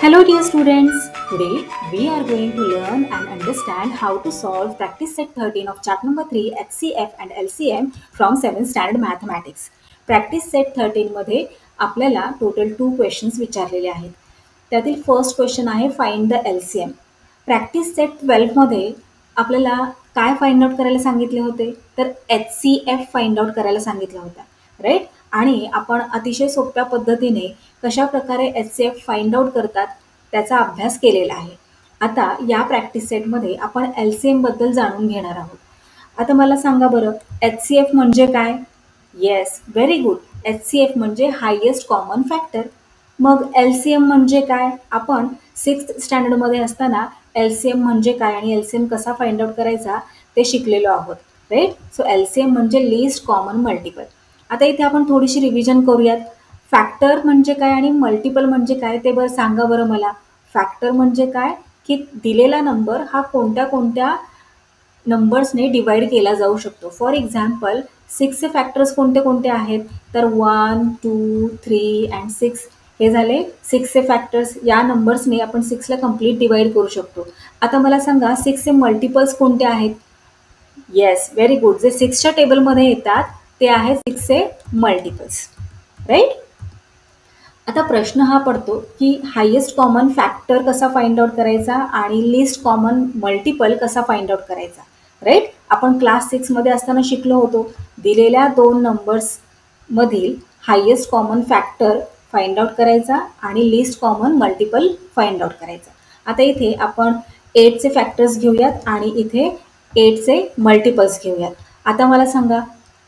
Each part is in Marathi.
Hello dear students, today we are going to learn and understand how to solve practice set 13 of chapter number 3 HCF and LCM from 7th standard mathematics. Practice set 13 मध्ये आपल्याला टोटल 2 क्वेश्चन्स विचारलेले आहेत. त्यातील फर्स्ट क्वेश्चन आहे find the LCM. Practice set 12 मध्ये आपल्याला काय फाइंड आउट करायला सांगितले होते तर HCF फाइंड आउट करायला सांगितलं होतं, राईट. आणि आपण अतिशय सोप्या पद्धतीने कशा प्रकारे HCF फाइंड आउट करतात त्याचा अभ्यास केलेला आहे. आता या प्रॅक्टिस सेटमध्ये आपण LCM बद्दल जाणून घेणार आहोत. आता मला सांगा बरं, HCF म्हणजे काय? Yes, very good. HCF म्हणजे हायेस्ट कॉमन फॅक्टर. मग LCM म्हणजे काय? आपण 6th स्टँडर्डमध्ये असताना LCM म्हणजे काय आणि LCM कसा फाइंड आउट करायचा ते शिकलेलो आहोत, राईट. सो LCM म्हणजे लिस्ट कॉमन मल्टिपल. आता इथे आपण थोडीशी रिव्हिजन करूयात. फॅक्टर म्हणजे काय आणि मल्टिपल म्हणजे काय ते बरं सांगा बरं मला. फॅक्टर म्हणजे काय की दिलेला नंबर हा कोणत्या कोणत्या नंबर्सने डिवाइड केला जाऊ शकतो. फॉर एक्झाम्पल 6चे फॅक्टर्स कोणते कोणते आहेत तर 1, 2, 3 अँड 6 हे झाले 6चे फॅक्टर्स. या नंबर्सने आपण 6ला कम्प्लीट डिवाइड करू शकतो. आता मला सांगा 6चे मल्टिपल्स कोणते आहेत? Yes, very good. जे 6च्या टेबलमध्ये येतात ते आहे 6चे मल्टिपल्स, राईट. आता प्रश्न हा पडतो की हायेस्ट कॉमन फॅक्टर कसा फाइंड आउट करायचा आणि लिस्ट कॉमन मल्टिपल कसा फाइंड आउट करायचा, राईट. आपण क्लास 6मध्ये असताना शिकलो होतो दिलेल्या 2 नंबर्समधील highest common factor find out करायचा आणि least common multiple find out करायचा. आता इथे आपण 8चे फॅक्टर्स घेऊयात आणि इथे 8चे मल्टिपल्स घेऊयात. आता मला सांगा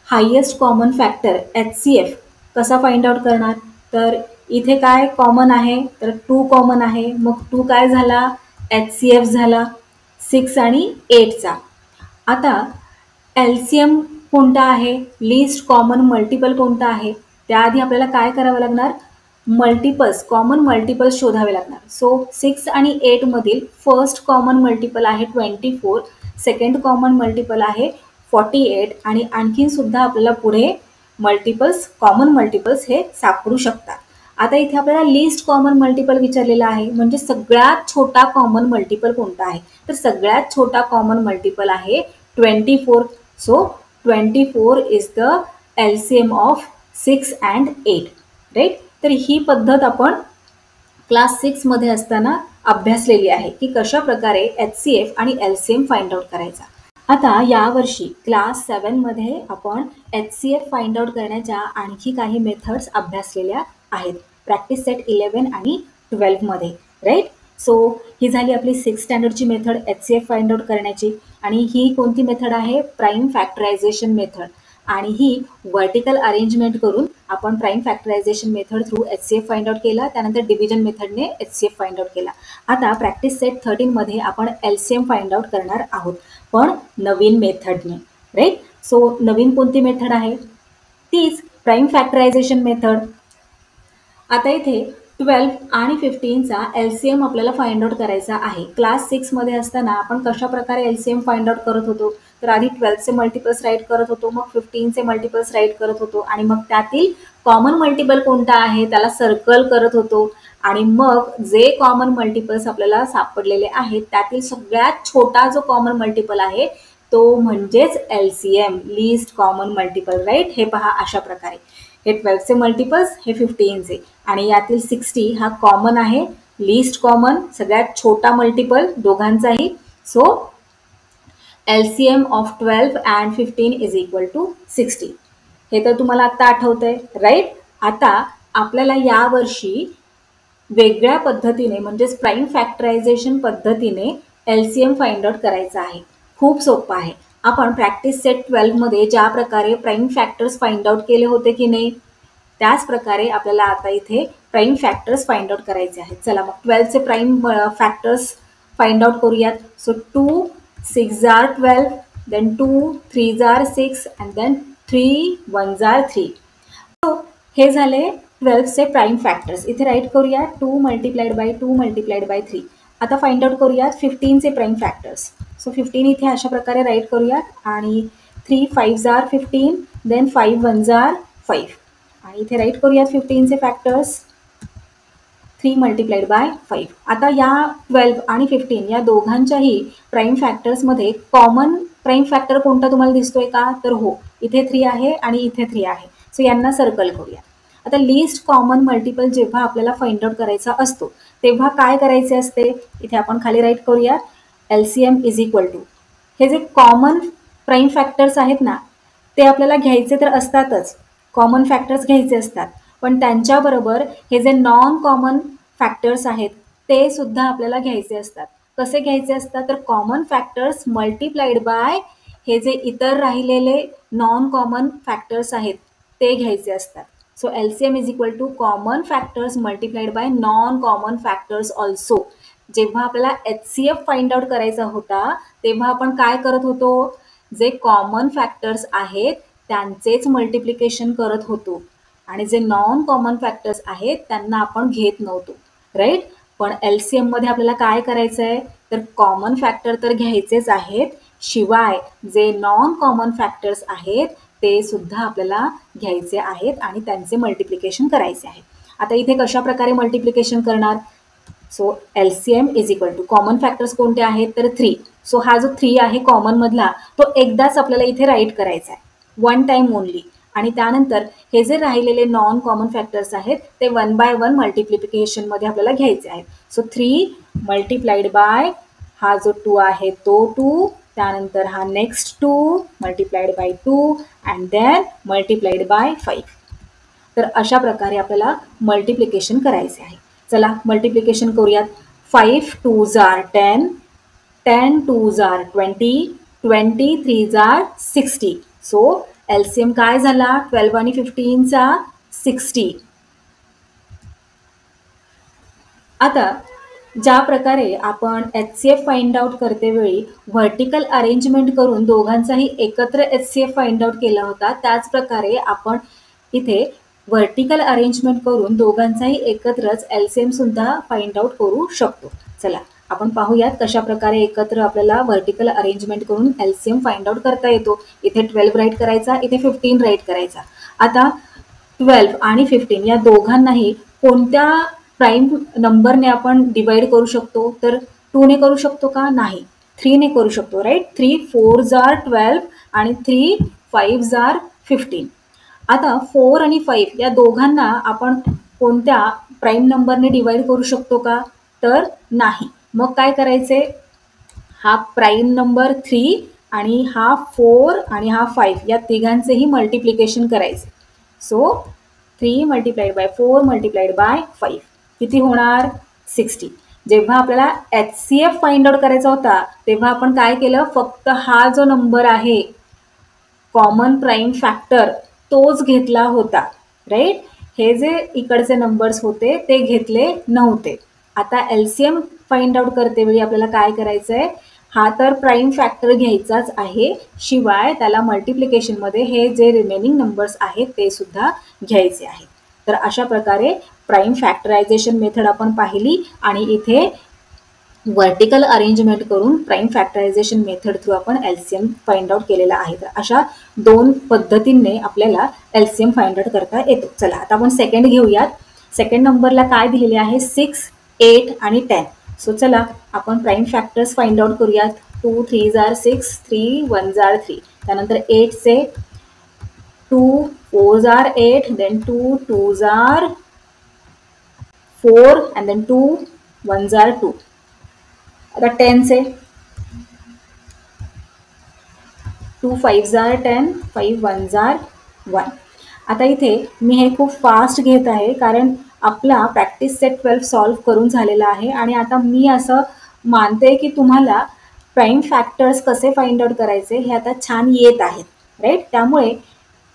हायेस्ट कॉमन फॅक्टर HCF कसा फाइंड आउट करणार तर इथे काय कॉमन आहे तर 2 कॉमन आहे. मग 2 काय झाला? HCF झाला 6 आणि 8चा. आता LCM कोणता आहे? लिस्ट कॉमन मल्टिपल कोणता आहे? त्याआधी आपल्याला काय करावं लागणार? मल्टिपल्स, कॉमन मल्टिपल्स शोधावे लागणार. सो 6 आणि 8 मधील फर्स्ट कॉमन मल्टिपल आहे 24, सेकंड कॉमन मल्टिपल आहे 48 आणि आणखीन सुद्धा आपल्याला पुढे मल्टिपल्स, कॉमन मल्टिपल्स हे सापडू शकतात. आता इथे आपल्याला लिस्ट कॉमन मल्टिपल विचारलेला आहे, म्हणजे सगळ्यात छोटा कॉमन मल्टिपल कोणता आहे तर सगळ्यात छोटा कॉमन मल्टिपल आहे 24. So 24 is the LCM of 6 and 8, right. तर ही पद्धत आपण क्लास 6मध्ये असताना अभ्यासलेली आहे की कशा प्रकारे HCF आणि LCM फाइंड आउट करायचा. आता यावर्षी क्लास 7मध्ये आपण HCF फाइंड आउट करण्याच्या आणखी काही मेथड्स अभ्यासलेल्या आहेत प्रॅक्टिस सेट 11 आणि 12मध्ये, राईट. सो ही झाली आपली 6th स्टँडर्डची मेथड HCF फाइंड आउट करण्याची. आणि ही कोणती मेथड आहे? Prime factorisation method. आणि ही व्हर्टिकल अरेंजमेंट करून आपण prime factorisation method through HCF find out केला. त्यानंतर डिव्हिजन मेथडने HCF फाइंड आउट केला. आता प्रॅक्टिस सेट 13मध्ये आपण LCM फाइंड आउट करणार आहोत, पण नवीन मेथडने, राईट. सो नवीन कोणती मेथड आहे? तीच प्राईम फॅक्टरायझेशन मेथड. आता इथे 12 आणि 15चा LCM आपल्याला फाइंड आउट करायचा आहे. क्लास 6मध्ये असताना आपण कशा प्रकारे LCM फाइंड आउट करत होतो तर आधी 12चे मल्टिपल्स राईट करत होतो, मग 15चे मल्टिपल्स राईट करत होतो आणि मग त्यातील कॉमन मल्टिपल कोणता आहे त्याला सर्कल करत होतो आणि मग जे कॉमन मल्टिपल्स आपल्याला सापडलेले आहेत त्यातील सगळ्यात छोटा जो कॉमन मल्टिपल आहे तो म्हणजेच LCM, least common multiple, right. हे पहा अशा प्रकारे हे 12चे मल्टिपल्स, हे 15चे आणि यातील 60 हा कॉमन आहे, लिस्ट कॉमन, सगळ्यात छोटा मल्टिपल दोघांचाही. So LCM of 12 and 15 is equal to 60. हे तर तुम्हाला आता आठवतंय, राईट. आता आपल्याला यावर्षी वेगळ्या पद्धतीने म्हणजेच प्राईम फॅक्टरायझेशन पद्धतीने LCM फाइंड आउट करायचा आहे. खूप सोपं आहे. आपण प्रॅक्टिस सेट 12मध्ये ज्या प्रकारे प्राईम फॅक्टर्स फाइंड आउट केले होते की नाही त्याच प्रकारे आपल्याला आता इथे प्राईम फॅक्टर्स फाइंड आउट करायचे आहेत. चला मग 12चे प्राईम फॅक्टर्स फाइंड आउट करूयात. So 2 6 are 12, then 2 3 are 6 and then 3 1 are 3. So हे झाले 12चे प्राईम फॅक्टर्स. इथे राईट करूया 2 मल्टिप्लाइड बाय 2 मल्टिप्लाइड बाय 3. आता फाइंड आउट करूयात 15चे प्राईम फॅक्टर्स. सो 15 इथे अशा प्रकारे राईट करूयात आणि 3 5 आर 15, देन 5 1 आर 5 आणि इथे राईट करूयात 15चे फॅक्टर्स. 3 multiplied by 5. आता या 12 आणि 15 या दोघांच्याही प्राईम फॅक्टर्समध्ये कॉमन प्राईम फॅक्टर कोणता तुम्हाला दिसतोय का? तर हो, इथे 3 आहे आणि इथे 3 आहे. सो यांना सर्कल करूया. आता लिस्ट कॉमन मल्टिपल जेव्हा आपल्याला फाइंड आउट करायचा असतो तेव्हा काय करायचे असते? इथे आपण खाली राईट करूया, LCM इज इक्वल टू हे जे कॉमन प्राईम फॅक्टर्स आहेत ना ते आपल्याला घ्यायचे तर असतातच, कॉमन फॅक्टर्स घ्यायचे असतात, पण त्यांच्याबरोबर हे जे नॉन कॉमन फॅक्टर्स आहेत ते सुद्धा आपल्याला घ्यायचे असतात. कसे घ्यायचे असतात? तर कॉमन फॅक्टर्स मल्टिप्लाइड बाय हे जे इतर राहिलेले नॉन कॉमन फॅक्टर्स आहेत ते घ्यायचे असतात. So LCM is equal to common factors multiplied by non common factors also. जेव्हा आपल्याला HCF फाइंड आउट करायचा होता तेव्हा आपण काय करत होतो? जे कॉमन फॅक्टर्स आहेत त्यांचेच मल्टिप्लिकेशन करत होतो आणि जे नॉन कॉमन फॅक्टर्स आहेत त्यांना आपण घेत नव्हतो, राईट. पण LCM मध्ये आपल्याला काय करायचं आहे? तर कॉमन फॅक्टर तर घ्यायचेच आहेत, शिवाय जे नॉन कॉमन फॅक्टर्स आहेत ते सुद्धा आपल्याला घ्यायचे आहेत आणि त्यांचे मल्टिप्लिकेशन करायचे आहे. आता इथे कशा प्रकारे मल्टिप्लिकेशन करणार? So LCM is equal to common factors कोणते आहेत? तर 3. सो हा जो 3 आहे कॉमन मधला तो एकदाच आपल्याला इथे राईट करायचा आहे, वन टाइम ओनली. आणि त्यानंतर हे जे राहिलेले नॉन कॉमन फॅक्टर्स आहेत ते 1 बाय 1 मल्टिप्लिकेशन मध्ये आपल्याला घ्यायचे आहेत. सो 3 मल्टिप्लाइड बाय हा जो 2 आहे तो 2, त्यानंतर हा next 2 multiplied by 2 and then multiplied by 5. तर अशा प्रकारे आपल्याला मल्टिप्लिकेशन करायचे आहे. चला मल्टिप्लिकेशन करूयात. 5 2s are 10, 10 2s are 20, 20 3s are 60. So LCM काय झाला? 12 आणि 15चा 60. आता ज्या प्रकारे आपण HCF फाइंड आउट करते वेळी व्हर्टिकल अरेंजमेंट करून दोघांचाही एकत्र HCF फाइंड आउट केला होता, त्याच प्रकारे आपण इथे व्हर्टिकल अरेंजमेंट करून दोघांचाही एकत्रच LCM सुद्धा फाइंड आउट करू शकतो. चला आपण पाहूयात कशा प्रकारे एकत्र आपल्याला व्हर्टिकल अरेंजमेंट करून LCM फाइंड आउट करता येतो. इथे 12 राईट करायचा, इथे 15 राईट करायचा. आता 12 आणि 15 या दोघांनाही कोणत्या प्राईम नंबरने आपण डिवाइड करू शकतो? तर 2 ने करू शकतो का? नाही, 3 ने करू शकतो, राईट. 3 4s are 12 आणि 3 5s are 15. आता 4 आणि 5 या दोघांना आपण कोणत्या प्राईम नंबरने डिवाइड करू शकतो का? तर नाही. मग काय करायचे? हा प्राईम नंबर 3 आणि हा 4 आणि हा 5 या तिघांचेही मल्टिप्लिकेशन करायचे. So 3 multiplied bye 4 multiplied by 5 किती होणार? 60. जेव्हा आपल्याला HCF फाइंड आउट करायचा होता तेव्हा आपण काय केलं? फक्त हा जो नंबर आहे कॉमन प्राईम फॅक्टर तोच घेतला होता, राईट. हे जे इकडचे नंबर्स होते ते घेतले नव्हते. आता LCM फाइंड आउट करते वेळी आपल्याला काय करायचं आहे? हा तर प्राईम फॅक्टर घ्यायचाच आहे, शिवाय त्याला मल्टिप्लिकेशनमध्ये हे जे रिमेनिंग नंबर्स आहेत ते सुद्धा घ्यायचे आहेत. तर अशा प्रकारे प्राईम फॅक्टरायझेशन मेथड आपण पाहिली आणि इथे व्हर्टिकल अरेंजमेंट करून प्राईम फॅक्टरायझेशन मेथड थ्रू आपण LCM फाइंड आउट केलेला आहे. तर अशा 2 पद्धतींनी आपल्याला LCM फाइंड आउट करता येतो. चला आता आपण सेकंड घेऊयात. सेकंड नंबरला काय दिलेले आहे? 6 8 आणि 10. सो चला आपण प्राईम फॅक्टर्स फाइंड आउट करूयात. 2 3s are 6, 3 1s are 3. त्यानंतर 8चे 2 4s are 8, then 2 2s are 4 and then 2 1s are 2. आता 10चे 2 5s are 10, 5 1s are 1. आता इथे मी हे खूप फास्ट घेत आहे कारण आपला प्रॅक्टिस सेट 12 सॉल्व्ह करून झालेला आहे आणि आता मी असं मानते की तुम्हाला प्राईम फॅक्टर्स कसे फाइंड आउट करायचे हे आता छान येत आहेत, राईट. त्यामुळे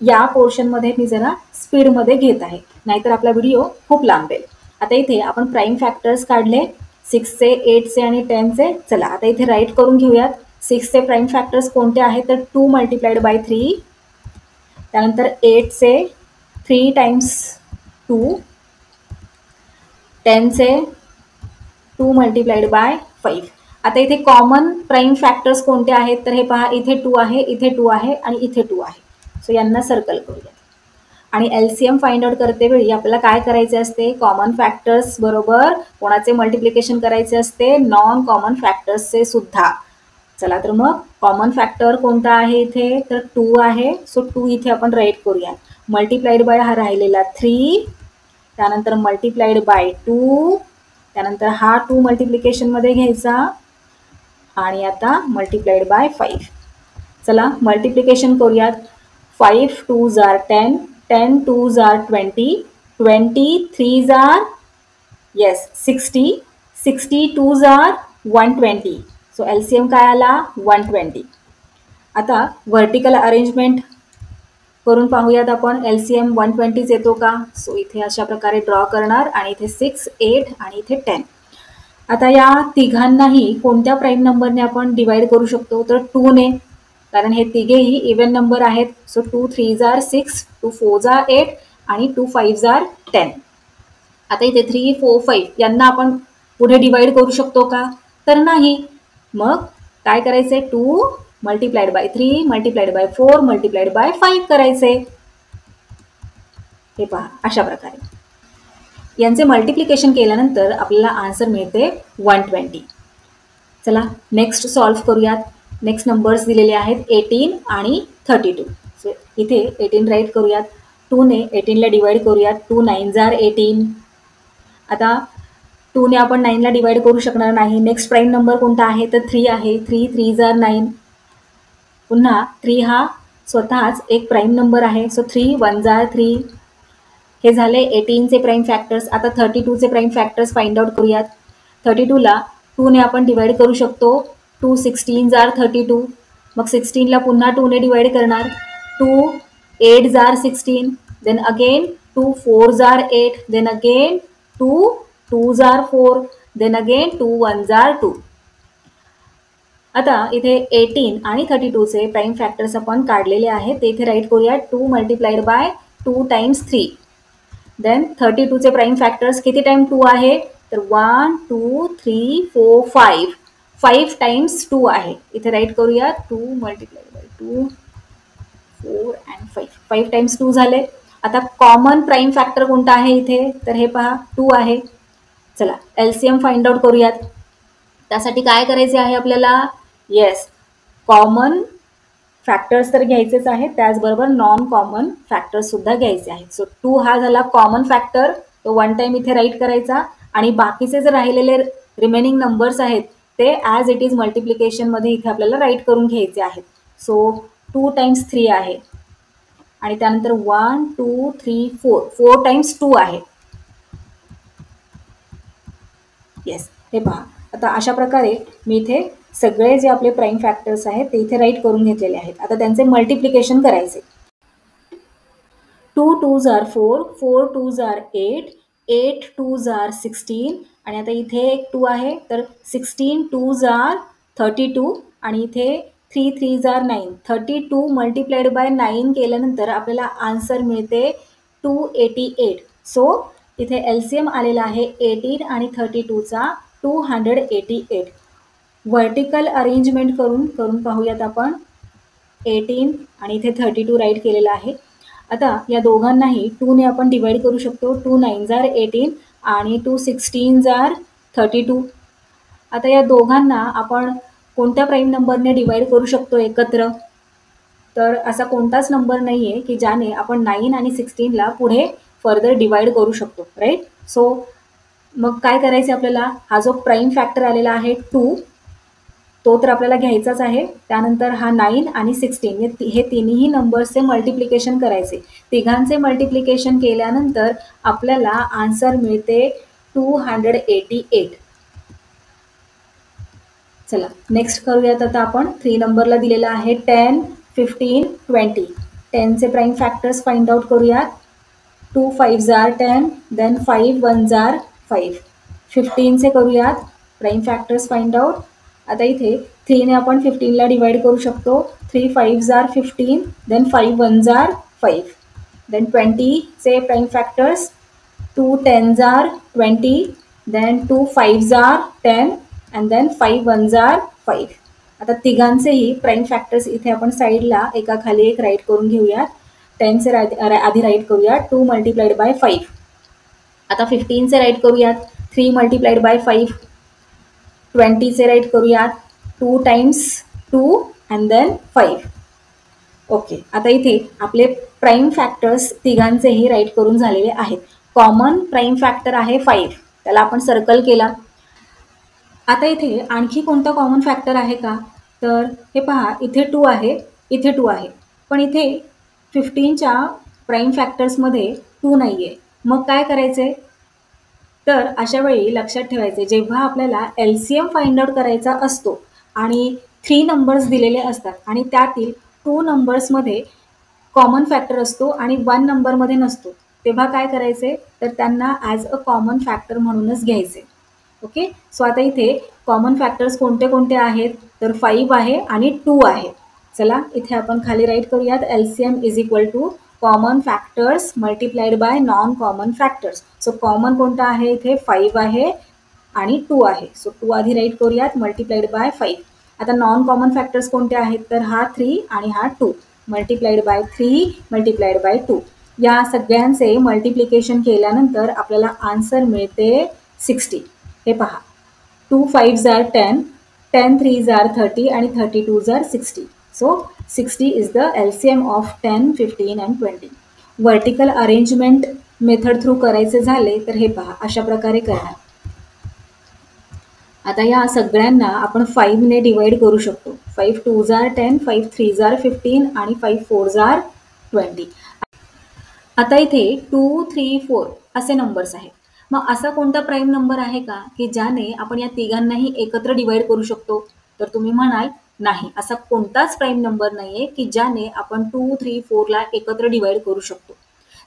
या पोर्शनमध्ये मी जरा स्पीडमध्ये घेत आहे, नाहीतर आपला व्हिडिओ खूप लांबेल. आता इथे आपण प्राईम फॅक्टर्स काढले 6चे 8चे आणि 10चे. चला आता इथे राईट करून घेऊयात. 6चे प्राईम फॅक्टर्स कोणते आहेत? तर 2 मल्टिप्लाइड बाय 3. त्यानंतर 8चे 3 टाइम्स 2. 10चे 2 multiplied by 5. आता इथे कॉमन प्राईम फॅक्टर्स कोणते आहेत? तर हे पहा, इथे 2 आहे, इथे 2 आहे आणि इथे 2 आहे. सो यांना सर्कल करूया. आणि LCM फाइंड आउट करते वेळी आपल्याला काय करायचे असते, कॉमन फॅक्टर्स बरोबर कोणाचे मल्टिप्लिकेशन करायचे असते, नॉन कॉमन फॅक्टर्सचे सुद्धा. चला तर मग कॉमन फॅक्टर कोणता आहे इथे, तर 2 आहे. सो 2 इथे आपण राईट करूया. मल्टिप्लाइड बाय हा राहिलेला 3, त्यानंतर मल्टिप्लाइड बाय 2, त्यानंतर हा 2 मल्टिप्लिकेशनमध्ये घ्यायचा आणि आता मल्टिप्लाइड बाय 5. चला मल्टिप्लिकेशन करूयात. 5 2s are 10, 10 2s are 20, 20 3s are 60, 60 2s are 120. So LCM काय आला, 120. आता व्हर्टिकल अरेंजमेंट करून पाहूयात आपण, LCM 120 येतो का. सो इथे अशा प्रकारे ड्रॉ करणार आणि इथे 6 8 आणि इथे 10. आता या तिघांनाही कोणत्या प्राईम नंबरने आपण डिवाइड करू शकतो, तर 2 ने, कारण हे तिघेही इव्हन नंबर आहेत. So 2 3s are 6, 2 4s are 8 आणि 2 5s are 10. आता इथे 3 4 5 यांना आपण पुढे डिवाइड करू शकतो का, तर नाही. मग काय करायचे, 2 multiplied by 3 multiplied bye 4 multiplied by 5 करायचे. हे पहा अशा प्रकारे यांचे मल्टिप्लिकेशन केल्यानंतर आपल्याला आन्सर मिळते 120. चला नेक्स्ट सॉल्व्ह करूयात. नेक्स्ट नंबर्स दिलेले आहेत 18 आणि 32. सो इथे 18 राईट करूयात. 2 ने 18ला डिवाइड करूयात. 2 9s are 18. आता 2 ने आपण 9ला डिवाइड करू शकणार नाही. नेक्स्ट प्राईम नंबर कोणता आहे, तर 3 आहे. 3 3s are 9. पुन्हा 3 हा स्वतःच एक प्राईम नंबर आहे. So 3 1s are 3. हे झाले 18चे प्राईम फॅक्टर्स. आता 32चे प्राईम फॅक्टर्स फाइंड आउट करूयात. 32ला 2 ने आपण डिवाइड करू शकतो. 2 16s are 32. मग 16ला पुन्हा 2 ने डिवाइड करणार. 2 8s are 16. Then again 2 4s are 8. Then again 2 2s are 4. Then again 2 1s are 2. आता इथे 18 आणि 32चे प्राईम फॅक्टर्स आपण काढलेले आहेत. ते इथे राईट करूया. 2 मल्टिप्लाइड बाय 2 टाइम्स 3. देन 32चे प्राईम फॅक्टर्स किती टाइम 2 आहे, तर 1 2 3 4 5. 5 टाइम्स 2 आहे. इथे राईट करूया. 2 मल्टिप्लाइड बाय 2 4 अँड 5. 5 टाइम्स 2 झाले. आता कॉमन प्राईम फॅक्टर कोणता आहे इथे, तर हे पहा 2 आहे. चला LCM फाइंड आउट करूयात. त्यासाठी काय करायचे आहे आपल्याला, कॉमन फॅक्टर्स तर घ्यायचेच आहेत, त्याचबरोबर नॉन कॉमन फॅक्टर्स सुद्धा घ्यायचे आहेत. सो 2 हा झाला कॉमन फॅक्टर, तो 1 टाइम इथे राईट करायचा आणि बाकीचे जे राहिलेले रिमेनिंग नंबर्स आहेत ते ॲज इट इज मल्टिप्लिकेशनमध्ये इथे आपल्याला राईट करून घ्यायचे आहेत. सो 2 टाइम्स 3 आहे आणि त्यानंतर 1 2 3 4 4 टाइम्स 2 आहे. हे पहा. आता अशा प्रकारे मी इथे सगळे जे आपले प्राईम फॅक्टर्स आहेत ते इथे राईट करून घेतलेले आहेत. आता त्यांचे मल्टिप्लिकेशन करायचे. 2 2s are 4, 4 2s are 8, 8 2s are 16 आणि आता इथे एक 2 आहे, तर 16 2s are 32 आणि इथे 3 3s are 9. 32 मल्टिप्लाइड बाय 9 केल्यानंतर आपल्याला आन्सर मिळते 288. सो इथे LCM आलेला आहे 18 आणि 32चा 288. व्हर्टिकल अरेंजमेंट करून पाहूयात आपण. 18 आणि इथे 32 राईट केलेला आहे. आता या दोघांनाही 2 ने आपण डिवाइड करू शकतो. 2 9s are 18 आणि 2 16s are 32. आता या दोघांना आपण कोणत्या प्राईम नंबरने डिवाइड करू शकतो एकत्र, तर असा कोणताच नंबर नाही आहे की ज्याने आपण 9 आणि 16ला पुढे फर्दर डिवाइड करू शकतो, राईट. सो मग काय करायचे आपल्याला, हा जो प्राईम फॅक्टर आलेला आहे 2 तो तर आपल्याला घ्यायचाच आहे. त्यानंतर हा 9 आणि 16 हे तिन्ही नंबर्सचे मल्टिप्लिकेशन करायचे. तिघांचे मल्टिप्लिकेशन केल्यानंतर आपल्याला आन्सर मिळते 288. चला नेक्स्ट करूयात. आता आपण 3 नंबरला दिलेला आहे 10 15 20. 10चे प्राईम फॅक्टर्स फाइंड आउट करूयात. 2 5s are 10, then 5 1s are 5. 15चे करूयात प्राईम फॅक्टर्स फाइंड आउट. आता इथे 3 ने आपण 15ला डिवाइड करू शकतो. 3 5s are 15, then 5 1s are 5. Then 20चे prime factors. 2 10s are 20, then 2 5s are 10 and then 5 1s are 5. आता तिघांचेही प्राईम फॅक्टर्स इथे आपण साईडला एका खाली एक राईट करून घेऊयात. 10चे आधी राईट करूयात 2 मल्टिप्लाइड बाय 5. आता 15चे राईट करूयात 3 मल्टिप्लाइड बाय 5. 20चे राईट करूयात 2 टाइम्स 2 अँड देन 5. ओके, आता इथे आपले प्राईम फॅक्टर्स तिघांचेही राईट करून झालेले आहेत. कॉमन प्राईम फॅक्टर आहे 5, त्याला आपण सर्कल केला. आता इथे आणखी कोणता कॉमन फॅक्टर आहे का, तर हे पहा, इथे 2 आहे, इथे 2 आहे, पण इथे 15च्या प्राईम फॅक्टर्समध्ये 2 नाही आहे. मग काय करायचे, तर अशा वेळी लक्षात ठेवायचे, जेव्हा आपल्याला LCM फाइंड आउट करायचा असतो आणि 3 नंबर्स दिलेले असतात आणि त्यातील 2 नंबर्समध्ये कॉमन फॅक्टर असतो आणि 1 नंबरमध्ये नसतो, तेव्हा काय करायचे, तर त्यांना ॲज अ कॉमन फॅक्टर म्हणूनच घ्यायचे. ओके, सो आता इथे कॉमन फॅक्टर्स कोणते कोणते आहेत, तर 5 आहे आणि 2 आहे. चला इथे आपण खाली राईट करूयात, LCM is equal to common factors multiplied by non common factors. So common कोणता आहे, इथे 5 आहे आणि 2 आहे. सो 2 आधी राईट करूयात मल्टिप्लाइड बाय 5. आता नॉन कॉमन फॅक्टर्स कोणते आहेत, तर हा 3 आणि हा 2 मल्टिप्लाइड बाय 3 मल्टिप्लाइड बाय 2. या सगळ्यांचे मल्टिप्लिकेशन केल्यानंतर आपल्याला आन्सर मिळते 60. हे पहा, 2 5s are 10, 10 3s are 30 आणि 32s are 60. So 60 is the LCM of 10, 15 and 20. Vertical arrangement method through करायचे झाले तर हे पहा, अशा प्रकारे करणार. आता या सगळ्यांना आपण 5ने डिवाइड करू शकतो. 5 2s are 10, 5 3s are 15 आणि 5 4s are 20. आता इथे 2 3 4 असे नंबर्स आहेत. मग असा कोणता प्राईम नंबर आहे का की ज्याने आपण या तिघांनाही एकत्र डिवाइड करू शकतो, तर तुम्ही म्हणाल नाही, असा कोणताच प्राईम नंबर नाही आहे की ज्याने आपण 2 3 4ला एकत्र डिवाइड करू शकतो.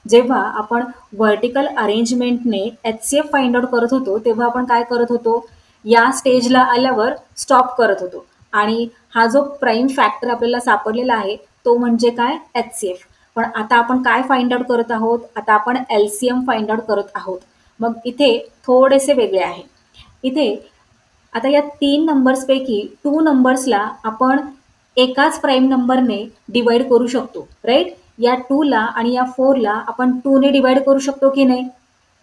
जेव्हा आपण व्हर्टिकल अरेंजमेंटने HCF फाइंड आउट करत होतो तेव्हा आपण काय करत होतो, या स्टेजला आल्यावर स्टॉप करत होतो आणि हा जो प्राईम फॅक्टर आपल्याला सापडलेला आहे तो म्हणजे काय, HCF. पण आता आपण काय फाइंड आउट करत आहोत, आता आपण LCM फाइंड आउट करत आहोत. मग इथे थोडेसे वेगळे आहे. इथे आता या 3 नंबर्सपैकी 2 नंबर्सला आपण एकाच प्राईम नंबरने डिवाइड करू शकतो, राईट. या 2ला आणि या 4ला आपण 2ने डिवाइड करू शकतो की नाही,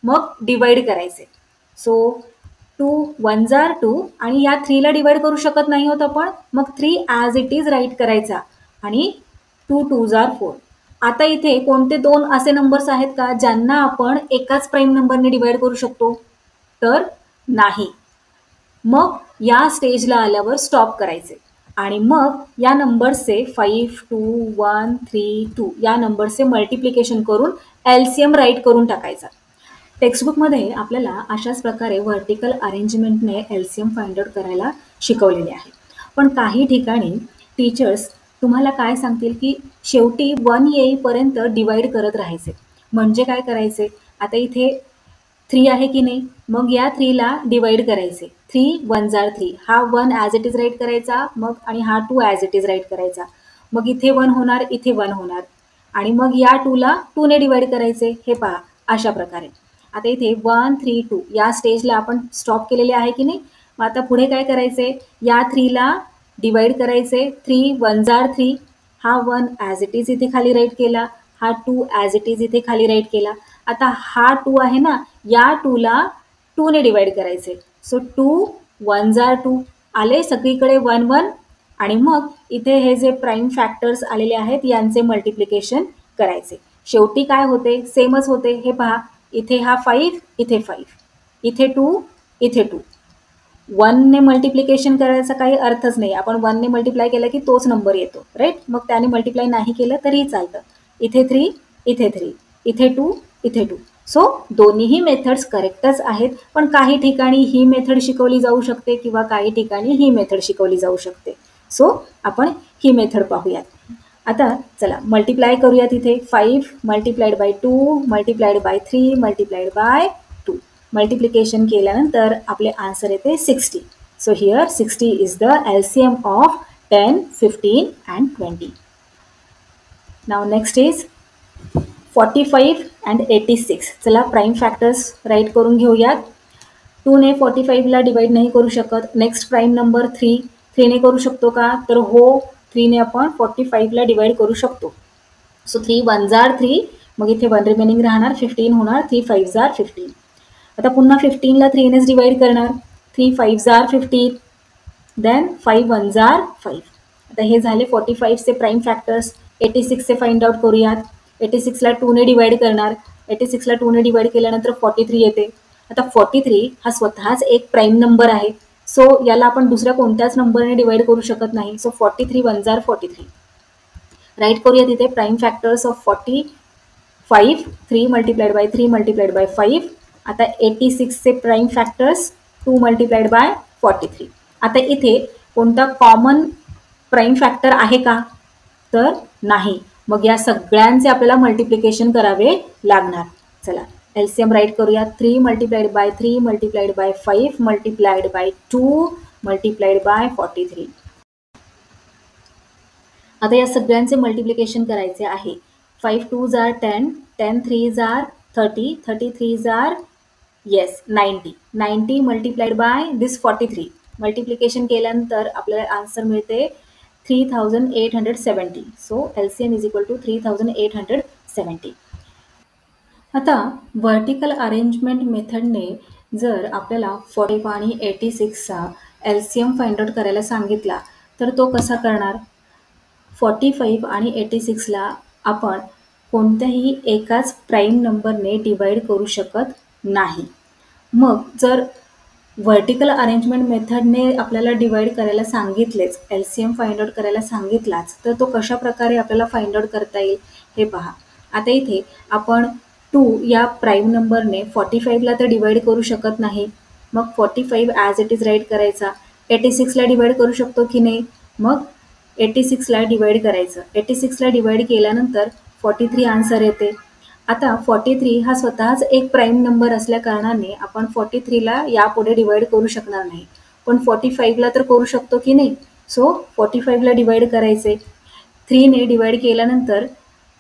मग डिवाइड करायचे. सो 2 1s are 2 आणि या 3ला डिवाइड करू शकत नाही होत आपण, मग 3 ॲज इट इज राईट करायचा आणि 2 2s are 4. आता इथे कोणते 2 असे नंबर्स आहेत का ज्यांना आपण एकाच प्राईम नंबरने डिवाइड करू शकतो, तर नाही. मग या स्टेजला आल्यावर स्टॉप करायचे आणि मग या नंबर्सचे 5 2 1 3 2 या नंबरचे मल्टिप्लिकेशन करून LCM राईट करून टाकायचा. टेक्स्टबुकमध्ये आपल्याला अशाच प्रकारे व्हर्टिकल अरेंजमेंटने LCM फाइंड आउट करायला शिकवलेले आहे. पण काही ठिकाणी टीचर्स तुम्हाला काय सांगतील की शेवटी 1 येईपर्यंत डिवाइड करत राहायचे. म्हणजे काय करायचे, आता इथे 3 आहे की नाही, मग या 3ला डिवाइड करायचे. 3 1s are 3, हा 1 ॲज इट इज राईट करायचा, मग आणि हा 2 ॲज इट इज राईट करायचा. मग इथे 1 होणार, इथे 1 होणार आणि मग या 2ला 2ने डिवाइड करायचे. हे पहा, अशा प्रकारे. आता इथे 1 3 2 या स्टेजला आपण स्टॉप केलेले आहे की नाही. मग आता पुढे काय करायचे, या 3ला डिवाइड करायचे. 3 1s are 3, हा 1 ॲज इट इज इथे खाली राईट केला, हा 2 ॲज इट इज इथे खाली राईट केला. आता हा 2 आहे ना, या 2ला 2ने डिवाइड करायचे. सो 2 1s are 2 आले सगळीकडे 1 1 आणि मग इथे हे जे प्राईम फॅक्टर्स आलेले आहेत यांचे मल्टिप्लिकेशन करायचे. शेवटी काय होते, सेमच होते. हे पहा, इथे हा 5, इथे 5, इथे 2, इथे 2. 1ने मल्टिप्लिकेशन करायचा काही अर्थच नाही. आपण 1ने मल्टिप्लाय केलं की तोच नंबर येतो, राईट. मग त्याने मल्टिप्लाय नाही केलं तरीही चालतं. इथे 3, इथे 3, इथे 2, इथे 2. सो दोन्हीही मेथड्स करेक्टच आहेत, पण काही ठिकाणी ही मेथड शिकवली जाऊ शकते किंवा काही ठिकाणी ही मेथड शिकवली जाऊ शकते. सो आपण ही मेथड पाहूयात. आता चला मल्टिप्लाय करूयात. इथे 5 multiplied by 2 multiplied by 3 multiplied by 2. Multiplication केल्यानंतर आपले आन्सर येते 60. So here 60 is the LCM of 10, 15 and 20. Now next is 45 and 86. चला प्राईम फॅक्टर्स राईट करून घेऊयात. 2ने 45ला डिवाइड नाही करू शकत. नेक्स्ट प्राईम नंबर 3ने करू शकतो का, तर हो, 3ने आपण 45ला डिवाइड करू शकतो. सो 3 1 जार 3, मग इथे 1 रिमेनिंग राहणार, 15 होणार, 3 5 जार 15. आता पुन्हा 15ला 3नेच डिवाइड करणार, 3 5 जार 15, देन 5 1 जार 5. आता हे झाले 45चे प्राईम फॅक्टर्स. 86चे फाइंड आउट करूयात. 86ला 2ने डिवाइड करणार, 86ला 2ने डिवाइड केल्यानंतर 43 येते. आता 43 हा स्वतःच एक प्राईम नंबर आहे, सो याला आपण दुसऱ्या कोणत्याच नंबरने डिवाइड करू शकत नाही. सो 43 1 जार 43. राईट करूया तिथे prime factors of 45, 3 multiplied by 3 multiplied by 5. आता 86चे प्राईम फॅक्टर्स 2 मल्टिप्लाइड बाय 43. आता इथे कोणता कॉमन प्राईम फॅक्टर आहे का, तर नाही. मग या सगळ्यांचे आपल्याला मल्टिप्लिकेशन करावे लागणार. चला एलसीएम राईट करूया. 3 multiplied by 3 multiplied by 5 multiplied by 2 multiplied by 43. आता या सगळ्यांचे मल्टिप्लिकेशन करायचे आहे. 5 2 जार 10, 10 3 जार 30, 30 3 जार 90, 90 मल्टिप्लाइड बाय दिस 43. मल्टिप्लिकेशन केल्यानंतर आपल्याला आन्सर मिळते 3870. So LCM is equal to 3870. आता व्हर्टिकल अरेंजमेंट मेथडने जर आपल्याला 45 आणि 86चा एलसीएम फाइंड आउट करायला सांगितला तर तो कसा करणार. 45 आणि 86ला आपण कोणत्याही एकाच प्राईम नंबरने डिवाइड करू शकत नाही. मग जर व्हर्टिकल अरेंजमेंट मेथडने आपल्याला डिवाइड करायला सांगितलेच, एलसीएम फाइंड आउट करायला सांगितलाच, तर तो कशा प्रकारे आपल्याला फाइंड आउट करता येईल हे पहा. आता इथे आपण 2 या प्राईम नंबरने 45ला तर डिवाइड करू शकत नाही. मग 45 ॲज इट इज राईट करायचा. 86ला डिवाइड करू शकतो की नाही, मग 86ला डिवाइड करायचं. 86ला डिवाइड केल्यानंतर 43 आन्सर येते. आता 43 हा स्वतःच एक प्राईम नंबर असल्या कारणाने आपण 43ला यापुढे डिवाइड करू शकणार नाही, पण 45ला तर करू शकतो की नाही. सो 45ला डिवाइड करायचे. 3ने डिवाइड केल्यानंतर